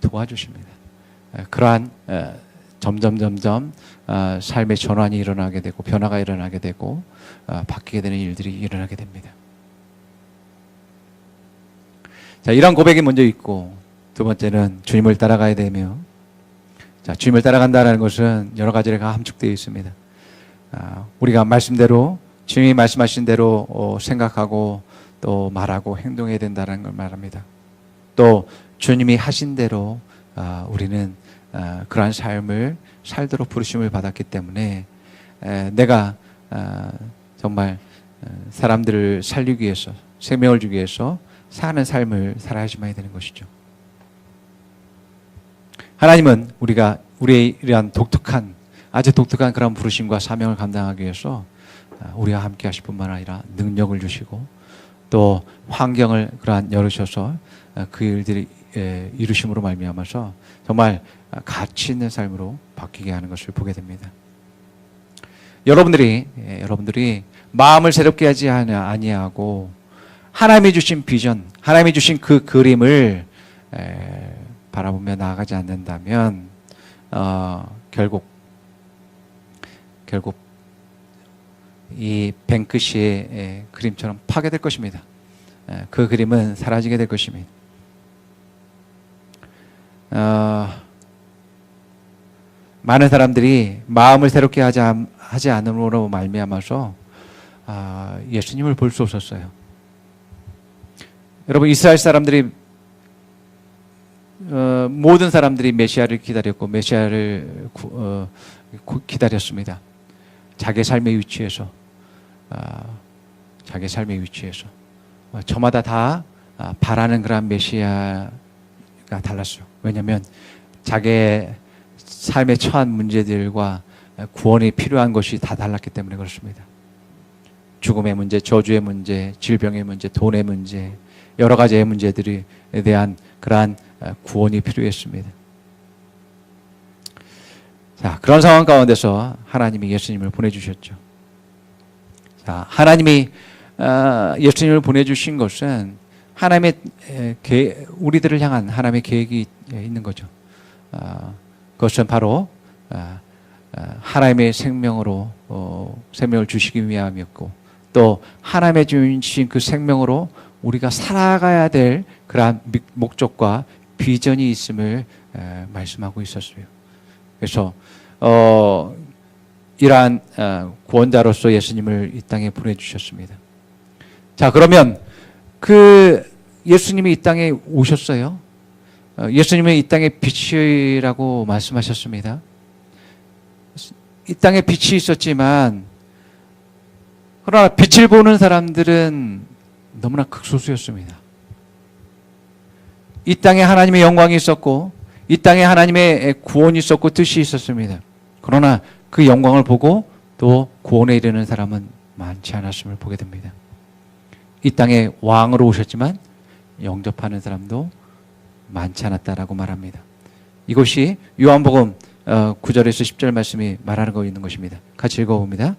도와주십니다. 그러한 점점 삶의 전환이 일어나게 되고 변화가 일어나게 되고 바뀌게 되는 일들이 일어나게 됩니다. 자, 이런 고백이 먼저 있고, 두 번째는 주님을 따라가야 되며, 자, 주님을 따라간다는 것은 여러 가지가 함축되어 있습니다. 우리가 말씀대로, 주님이 말씀하신 대로 생각하고 또 말하고 행동해야 된다는 걸 말합니다. 또 주님이 하신 대로 우리는 그러한 삶을 살도록 부르심을 받았기 때문에 내가 정말 사람들을 살리기 위해서, 생명을 주기 위해서 사는 삶을 살아야지만 되는 것이죠. 하나님은 우리가 우리의 이러한 독특한, 아주 독특한 그런 부르심과 사명을 감당하기 위해서 우리와 함께 하실 뿐만 아니라 능력을 주시고 또 환경을 그러한 열으셔서 그 일들이 이루심으로 말미암아서 정말 가치 있는 삶으로 바뀌게 하는 것을 보게 됩니다. 여러분들이 마음을 새롭게 하지 아니하고 하나님이 주신 비전, 하나님이 주신 그 그림을 바라보며 나아가지 않는다면 결국 이 뱅크시의 그림처럼 파괴될 것입니다. 그 그림은 사라지게 될 것입니다. 많은 사람들이 마음을 새롭게 하지 않음으로 말미암아서 예수님을 볼 수 없었어요. 여러분, 이스라엘 사람들이 모든 사람들이 메시아를 기다렸고 메시아를 기다렸습니다. 자기 삶의 위치에서 저마다 다 바라는 그런 메시아가 달랐어요. 왜냐하면 자기의 삶에 처한 문제들과 구원이 필요한 것이 다 달랐기 때문에 그렇습니다. 죽음의 문제, 저주의 문제, 질병의 문제, 돈의 문제, 여러 가지의 문제들에 대한 그러한 구원이 필요했습니다. 자, 그런 상황 가운데서 하나님이 예수님을 보내주셨죠. 자, 하나님이 예수님을 보내주신 것은 하나님의 우리들을 향한 하나님의 계획이 있는 거죠. 그것은 바로 하나님의 생명으로 생명을 주시기 위함이었고 또 하나님의 주신 그 생명으로 우리가 살아가야 될 그러한 목적과 비전이 있음을 말씀하고 있었어요. 그래서 이러한 구원자로서 예수님을 이 땅에 보내주셨습니다. 자, 그러면 그 예수님이 이 땅에 오셨어요. 예수님은 이 땅의 빛이라고 말씀하셨습니다. 이 땅에 빛이 있었지만 그러나 빛을 보는 사람들은 너무나 극소수였습니다. 이 땅에 하나님의 영광이 있었고 이 땅에 하나님의 구원이 있었고 뜻이 있었습니다. 그러나 그 영광을 보고 또 구원에 이르는 사람은 많지 않았음을 보게 됩니다. 이 땅에 왕으로 오셨지만 영접하는 사람도 많지 않았다라고 말합니다. 이것이 요한복음 9절에서 10절 말씀이 말하는 거 있는 것입니다. 같이 읽어봅니다.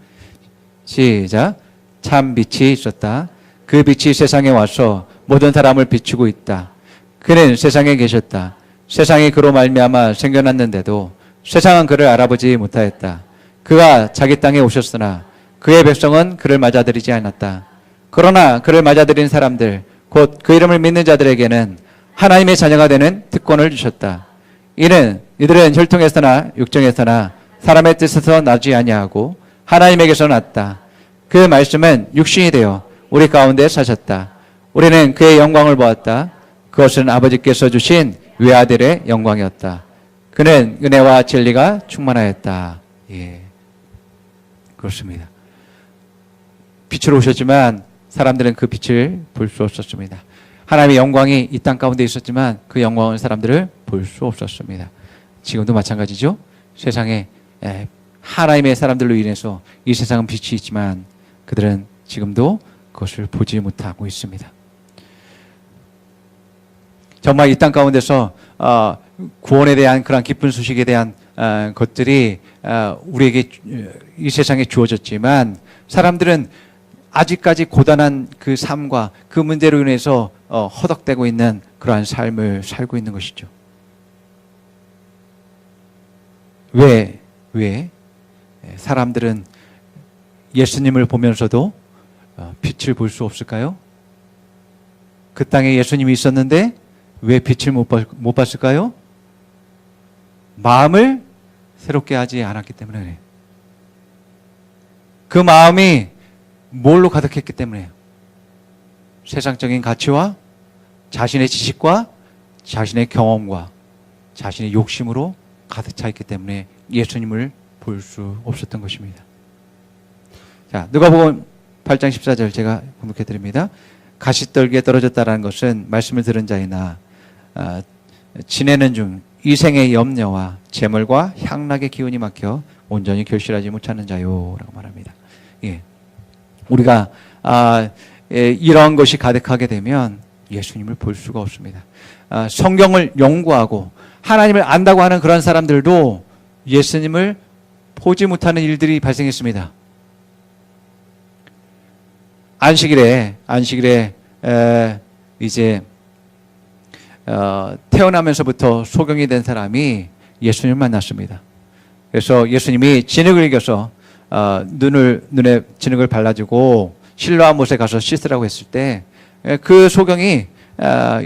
시작. 참 빛이 있었다. 그 빛이 세상에 와서 모든 사람을 비추고 있다. 그는 세상에 계셨다. 세상이 그로 말미암아 생겨났는데도 세상은 그를 알아보지 못하였다. 그가 자기 땅에 오셨으나 그의 백성은 그를 맞아들이지 않았다. 그러나 그를 맞아들인 사람들 곧 그 이름을 믿는 자들에게는 하나님의 자녀가 되는 특권을 주셨다. 이들은 혈통에서나 육정에서나 사람의 뜻에서 나지 아니하고 하나님에게서 났다. 그 말씀은 육신이 되어 우리 가운데 사셨다. 우리는 그의 영광을 보았다. 그것은 아버지께서 주신 외아들의 영광이었다. 그는 은혜와 진리가 충만하였다. 예, 그렇습니다. 빛으로 오셨지만 사람들은 그 빛을 볼 수 없었습니다. 하나님의 영광이 이 땅 가운데 있었지만 그 영광을 사람들을 볼 수 없었습니다. 지금도 마찬가지죠. 세상에 하나님의 사람들로 인해서 이 세상은 빛이 있지만 그들은 지금도 그것을 보지 못하고 있습니다. 정말 이 땅 가운데서 구원에 대한 그런 기쁜 소식에 대한 것들이 우리에게 이 세상에 주어졌지만 사람들은 아직까지 고단한 그 삶과 그 문제로 인해서 허덕대고 있는 그러한 삶을 살고 있는 것이죠. 왜 사람들은 예수님을 보면서도 빛을 볼 수 없을까요? 그 땅에 예수님이 있었는데 왜 빛을 못 봤을까요? 마음을 새롭게 하지 않았기 때문에 그래요. 그 마음이 뭘로 가득했기 때문에요. 세상적인 가치와 자신의 지식과 자신의 경험과 자신의 욕심으로 가득 차 있기 때문에 예수님을 볼 수 없었던 것입니다. 자, 누가복음 8장 14절 제가 공독해 드립니다. 가시떨기에 떨어졌다라는 것은 말씀을 들은 자이나 지내는 중 이생의 염려와 재물과 향락의 기운이 막혀 온전히 결실하지 못하는 자요라고 말합니다. 예, 우리가 이런 것이 가득하게 되면 예수님을 볼 수가 없습니다. 성경을 연구하고 하나님을 안다고 하는 그런 사람들도 예수님을 보지 못하는 일들이 발생했습니다. 안식일에 이제 태어나면서부터 소경이 된 사람이 예수님을 만났습니다. 그래서 예수님이 진흙을 이겨서 눈에 진흙을 발라주고 실로암 못에 가서 씻으라고 했을 때 그 소경이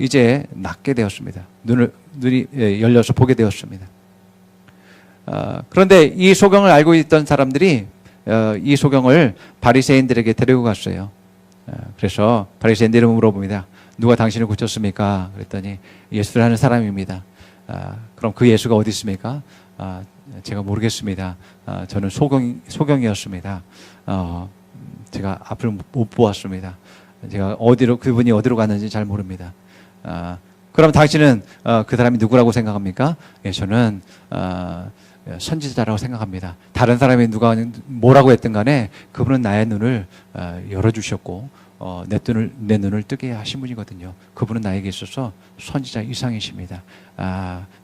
이제 낫게 되었습니다. 눈이 열려서 보게 되었습니다. 그런데 이 소경을 알고 있던 사람들이 이 소경을 바리새인들에게 데리고 갔어요. 그래서 바리새인들이 물어봅니다. 누가 당신을 고쳤습니까? 그랬더니 예수라는 사람입니다. 그럼 그 예수가 어디 있습니까? 제가 모르겠습니다. 저는 소경이었습니다. 제가 앞을 못 보았습니다. 제가 그분이 어디로 갔는지 잘 모릅니다. 그럼 당신은 그 사람이 누구라고 생각합니까? 예, 저는 선지자라고 생각합니다. 다른 사람이 누가 뭐라고 했든 간에 그분은 나의 눈을 열어주셨고 내 눈을 뜨게 하신 분이거든요. 그분은 나에게 있어서 선지자 이상이십니다.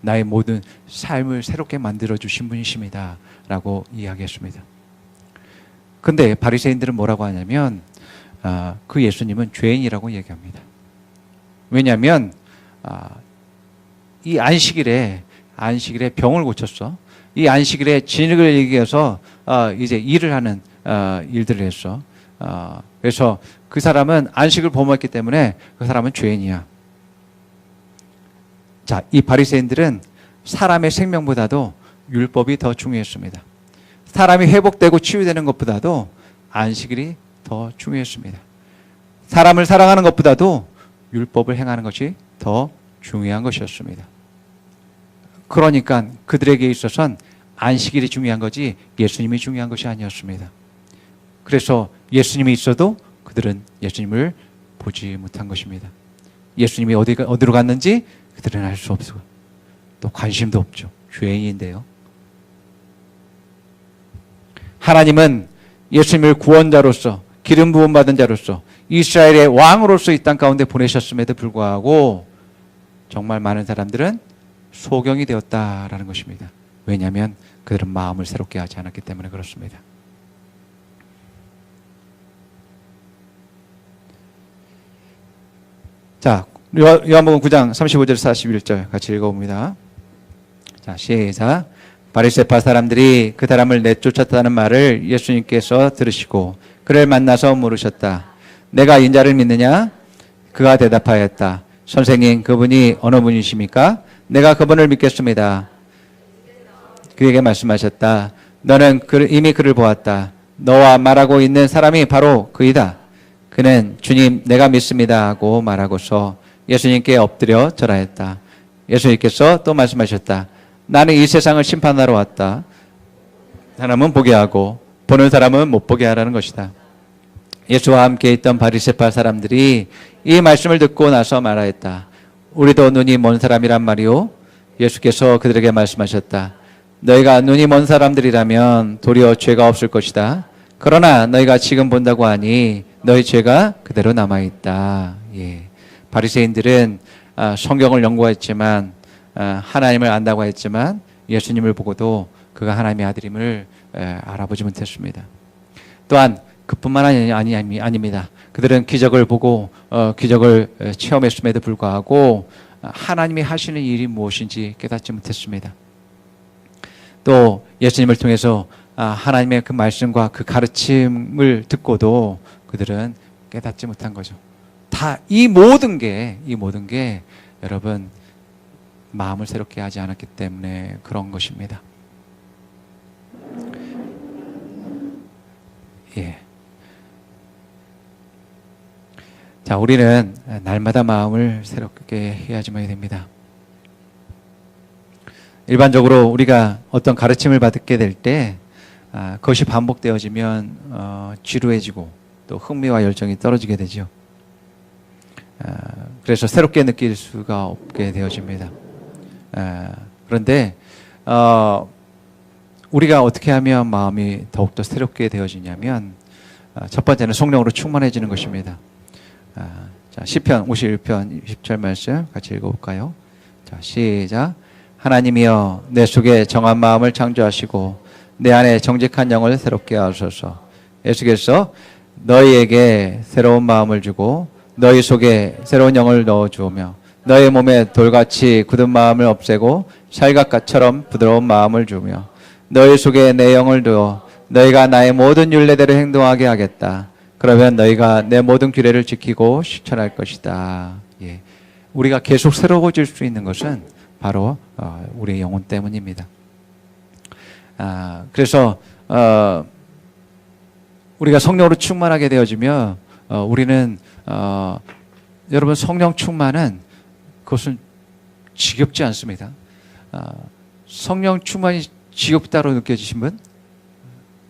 나의 모든 삶을 새롭게 만들어주신 분이십니다. 라고 이야기했습니다. 근데 바리새인들은 뭐라고 하냐면 그 예수님은 죄인이라고 얘기합니다. 왜냐하면 이 안식일에 병을 고쳤어. 이 안식일에 진흙을 얘기해서 이제 일을 하는 일들을 했어. 그래서 그 사람은 안식을 범했기 때문에 그 사람은 죄인이야. 자, 이 바리새인들은 사람의 생명보다도 율법이 더 중요했습니다. 사람이 회복되고 치유되는 것보다도 안식일이 더 중요했습니다. 사람을 사랑하는 것보다도 율법을 행하는 것이 더 중요한 것이었습니다. 그러니까 그들에게 있어서는 안식일이 중요한 거지 예수님이 중요한 것이 아니었습니다. 그래서 예수님이 있어도 그들은 예수님을 보지 못한 것입니다. 예수님이 어디로 갔는지 그들은 알 수 없고 또 관심도 없죠. 죄인인데요. 하나님은 예수님을 구원자로서 기름 부음 받은 자로서 이스라엘의 왕으로서 이 땅 가운데 보내셨음에도 불구하고 정말 많은 사람들은 소경이 되었다라는 것입니다. 왜냐하면 그들은 마음을 새롭게 하지 않았기 때문에 그렇습니다. 자, 요한복음 9장 35절 41절 같이 읽어봅니다. 자, 시작. 바리새파 사람들이 그 사람을 내쫓았다는 말을 예수님께서 들으시고 그를 만나서 물으셨다. 내가 인자를 믿느냐? 그가 대답하였다. 선생님, 그분이 어느 분이십니까? 내가 그분을 믿겠습니다. 그에게 말씀하셨다. 너는 이미 그를 보았다. 너와 말하고 있는 사람이 바로 그이다. 그는 주님, 내가 믿습니다 하고 말하고서 예수님께 엎드려 절하였다. 예수님께서 또 말씀하셨다. 나는 이 세상을 심판하러 왔다. 사람은 보게 하고 보는 사람은 못 보게 하라는 것이다. 예수와 함께 있던 바리새파 사람들이 이 말씀을 듣고 나서 말하였다. 우리도 눈이 먼 사람이란 말이오. 예수께서 그들에게 말씀하셨다. 너희가 눈이 먼 사람들이라면 도리어 죄가 없을 것이다. 그러나 너희가 지금 본다고 하니 너희 죄가 그대로 남아있다. 예. 바리새인들은 성경을 연구했지만 하나님을 안다고 했지만 예수님을 보고도 그가 하나님의 아들임을 알아보지 못했습니다. 또한 그뿐만 아닙니다. 그들은 기적을 보고 기적을 체험했음에도 불구하고 하나님이 하시는 일이 무엇인지 깨닫지 못했습니다. 또 예수님을 통해서 하나님의 그 말씀과 그 가르침을 듣고도 그들은 깨닫지 못한 거죠. 다 이 모든 게 여러분 마음을 새롭게 하지 않았기 때문에 그런 것입니다. 예. 자, 우리는 날마다 마음을 새롭게 해야지만 됩니다. 일반적으로 우리가 어떤 가르침을 받게 될 때 그것이 반복되어지면 지루해지고 또 흥미와 열정이 떨어지게 되죠. 그래서 새롭게 느낄 수가 없게 되어집니다. 그런데 우리가 어떻게 하면 마음이 더욱더 새롭게 되어지냐면 첫 번째는 성령으로 충만해지는 것입니다. 자, 시편 51편 20절 말씀 같이 읽어볼까요? 자, 시작. 하나님이여 내 속에 정한 마음을 창조하시고 내 안에 정직한 영을 새롭게 하소서. 예수께서 너희에게 새로운 마음을 주고 너희 속에 새로운 영을 넣어주오며 너희 몸에 돌같이 굳은 마음을 없애고 찰각같처럼 부드러운 마음을 주며 너희 속에 내 영을 두어 너희가 나의 모든 율례대로 행동하게 하겠다. 그러면 너희가 내 모든 규례를 지키고 실천할 것이다. 예. 우리가 계속 새로워질 수 있는 것은 바로 우리의 영혼 때문입니다. 그래서 우리가 성령으로 충만하게 되어지며 우리는 여러분 성령 충만은 그것은 지겹지 않습니다. 성령 충만이 지겹다로 느껴지신 분?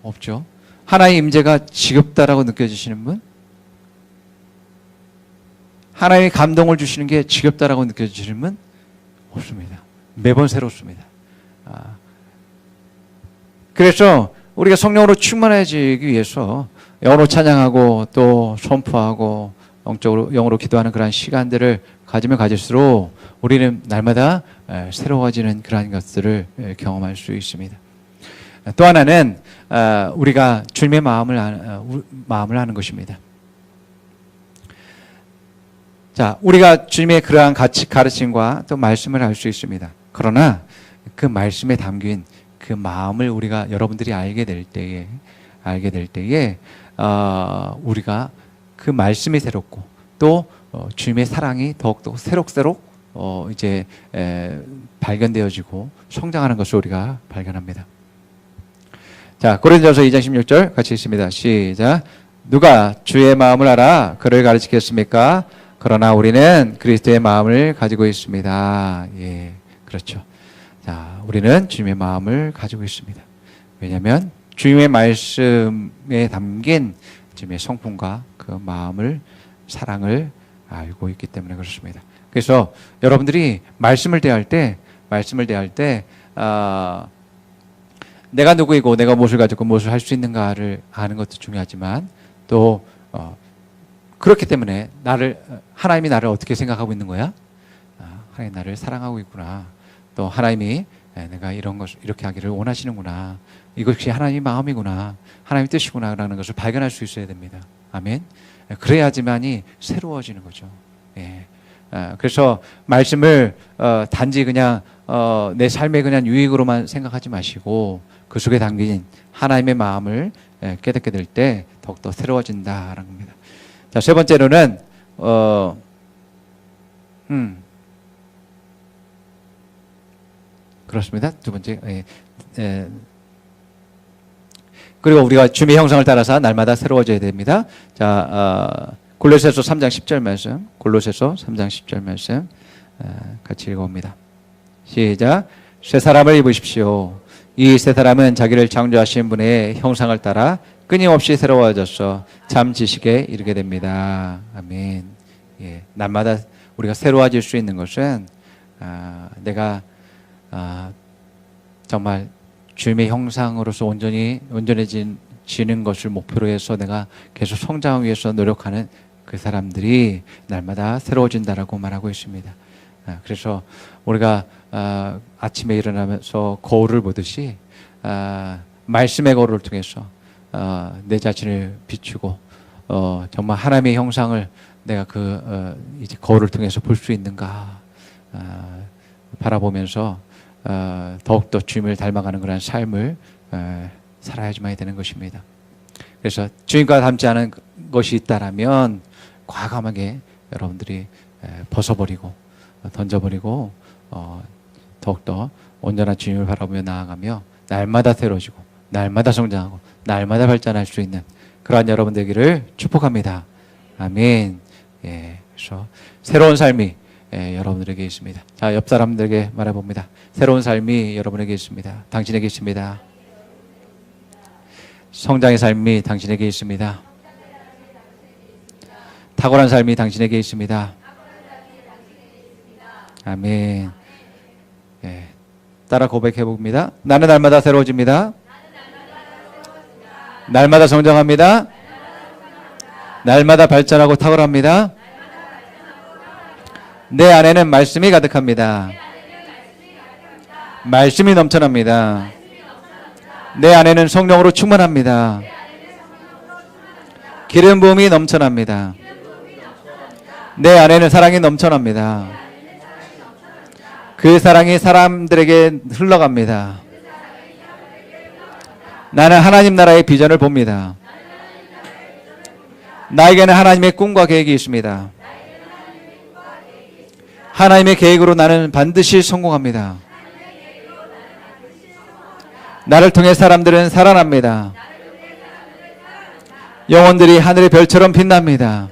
없죠. 하나의 임재가 지겹다라고 느껴지시는 분? 하나님의 감동을 주시는 게 지겹다라고 느껴지시는 분? 없습니다. 매번 새롭습니다. 그래서 우리가 성령으로 충만해지기 위해서 영으로 찬양하고 또 선포하고 영으로 기도하는 그런 시간들을 가지면 가질수록 우리는 날마다 새로워지는 그러한 것들을 경험할 수 있습니다. 또 하나는 우리가 주님의 마음을 하는 것입니다. 자, 우리가 주님의 그러한 가르침과 또 말씀을 알 수 있습니다. 그러나 그 말씀에 담긴 그 마음을 우리가 여러분들이 알게 될 때에 우리가 그 말씀이 새롭고 또 주님의 사랑이 더욱더 새록새록 이제 발견되어지고 성장하는 것을 우리가 발견합니다. 자, 고린도전서 2장 16절 같이 읽습니다. 시작. 누가 주의 마음을 알아 그를 가르치겠습니까? 그러나 우리는 그리스도의 마음을 가지고 있습니다. 예, 그렇죠. 자, 우리는 주님의 마음을 가지고 있습니다. 왜냐하면 주님의 말씀에 담긴 주님의 성품과 그 마음을 사랑을 알고 있기 때문에 그렇습니다. 그래서 여러분들이 말씀을 대할 때 내가 누구이고 내가 무엇을 가지고 무엇을 할 수 있는가를 아는 것도 중요하지만 또 그렇기 때문에 하나님이 나를 어떻게 생각하고 있는 거야? 하나님이 나를 사랑하고 있구나. 또 하나님이 내가 이렇게 하기를 원하시는구나. 이것이 하나님의 마음이구나. 하나님의 뜻이구나라는 것을 발견할 수 있어야 됩니다. 아멘. 그래야지만이 새로워지는 거죠. 예. 그래서 말씀을 단지 그냥 내 삶의 그냥 유익으로만 생각하지 마시고 그 속에 담긴 하나님의 마음을 깨닫게 될 때 더욱더 새로워진다라는 겁니다. 자, 세 번째로는 그렇습니다. 두 번째, 그리고 우리가 주님의 형상을 따라서 날마다 새로워져야 됩니다. 자, 골로새서 3장 10절 말씀, 골로새서 3장 10절 말씀 같이 읽어봅니다. 시작. 새 사람을 입으십시오. 이 새 사람은 자기를 창조하신 분의 형상을 따라 끊임없이 새로워져서 참 지식에 이르게 됩니다. 아멘. 예, 날마다 우리가 새로워질 수 있는 것은 내가 정말 주님의 형상으로서 온전해지는 것을 목표로 해서 내가 계속 성장하기 위해서 노력하는 그 사람들이 날마다 새로워진다라고 말하고 있습니다. 그래서 우리가 아침에 일어나면서 거울을 보듯이 말씀의 거울을 통해서 내 자신을 비추고 정말 하나님의 형상을 내가 이제 거울을 통해서 볼 수 있는가 바라보면서 더욱더 주님을 닮아가는 그런 삶을 살아야지만 되는 것입니다. 그래서 주님과 닮지 않은 것이 있다라면 과감하게 여러분들이 벗어버리고 던져버리고 더욱더 온전한 주님을 바라보며 나아가며 날마다 새로워지고 날마다 성장하고 날마다 발전할 수 있는 그러한 여러분 되기를 축복합니다. 아멘. 그래서 새로운 삶이 여러분들에게 있습니다. 자, 옆 사람들에게 말해봅니다. 새로운 삶이 여러분에게 있습니다. 당신에게 있습니다. 성장의 삶이 당신에게 있습니다. 탁월한 삶이 당신에게 있습니다. 아멘. 따라 고백해 봅니다. 나는 날마다 새로워집니다. 날마다 성장합니다. 날마다 발전하고 탁월합니다. 내 안에는 말씀이 가득합니다. 말씀이 넘쳐납니다. 내 안에는 성령으로 충만합니다. 기름 부음이 넘쳐납니다. 내 안에는 사랑이 넘쳐납니다. 그 사랑이 사람들에게 흘러갑니다. 나는 하나님 나라의 비전을 봅니다. 나에게는 하나님의 꿈과 계획이 있습니다. 하나님의 계획으로 나는 반드시 성공합니다. 나를 통해 사람들은 살아납니다. 영혼들이 하늘의 별처럼 빛납니다.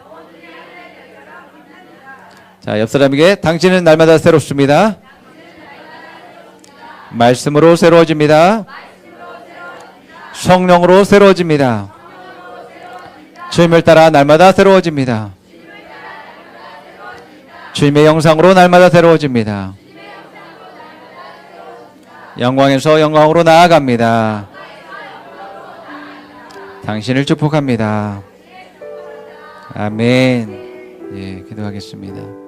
자, 옆 사람에게 당신은 날마다 새롭습니다. 말씀으로 새로워집니다. 성령으로 새로워집니다. 주님을 따라 날마다 새로워집니다. 주님의 영상으로 날마다 새로워집니다. 영광에서 영광으로 나아갑니다. 당신을 축복합니다. 아멘. 예, 기도하겠습니다.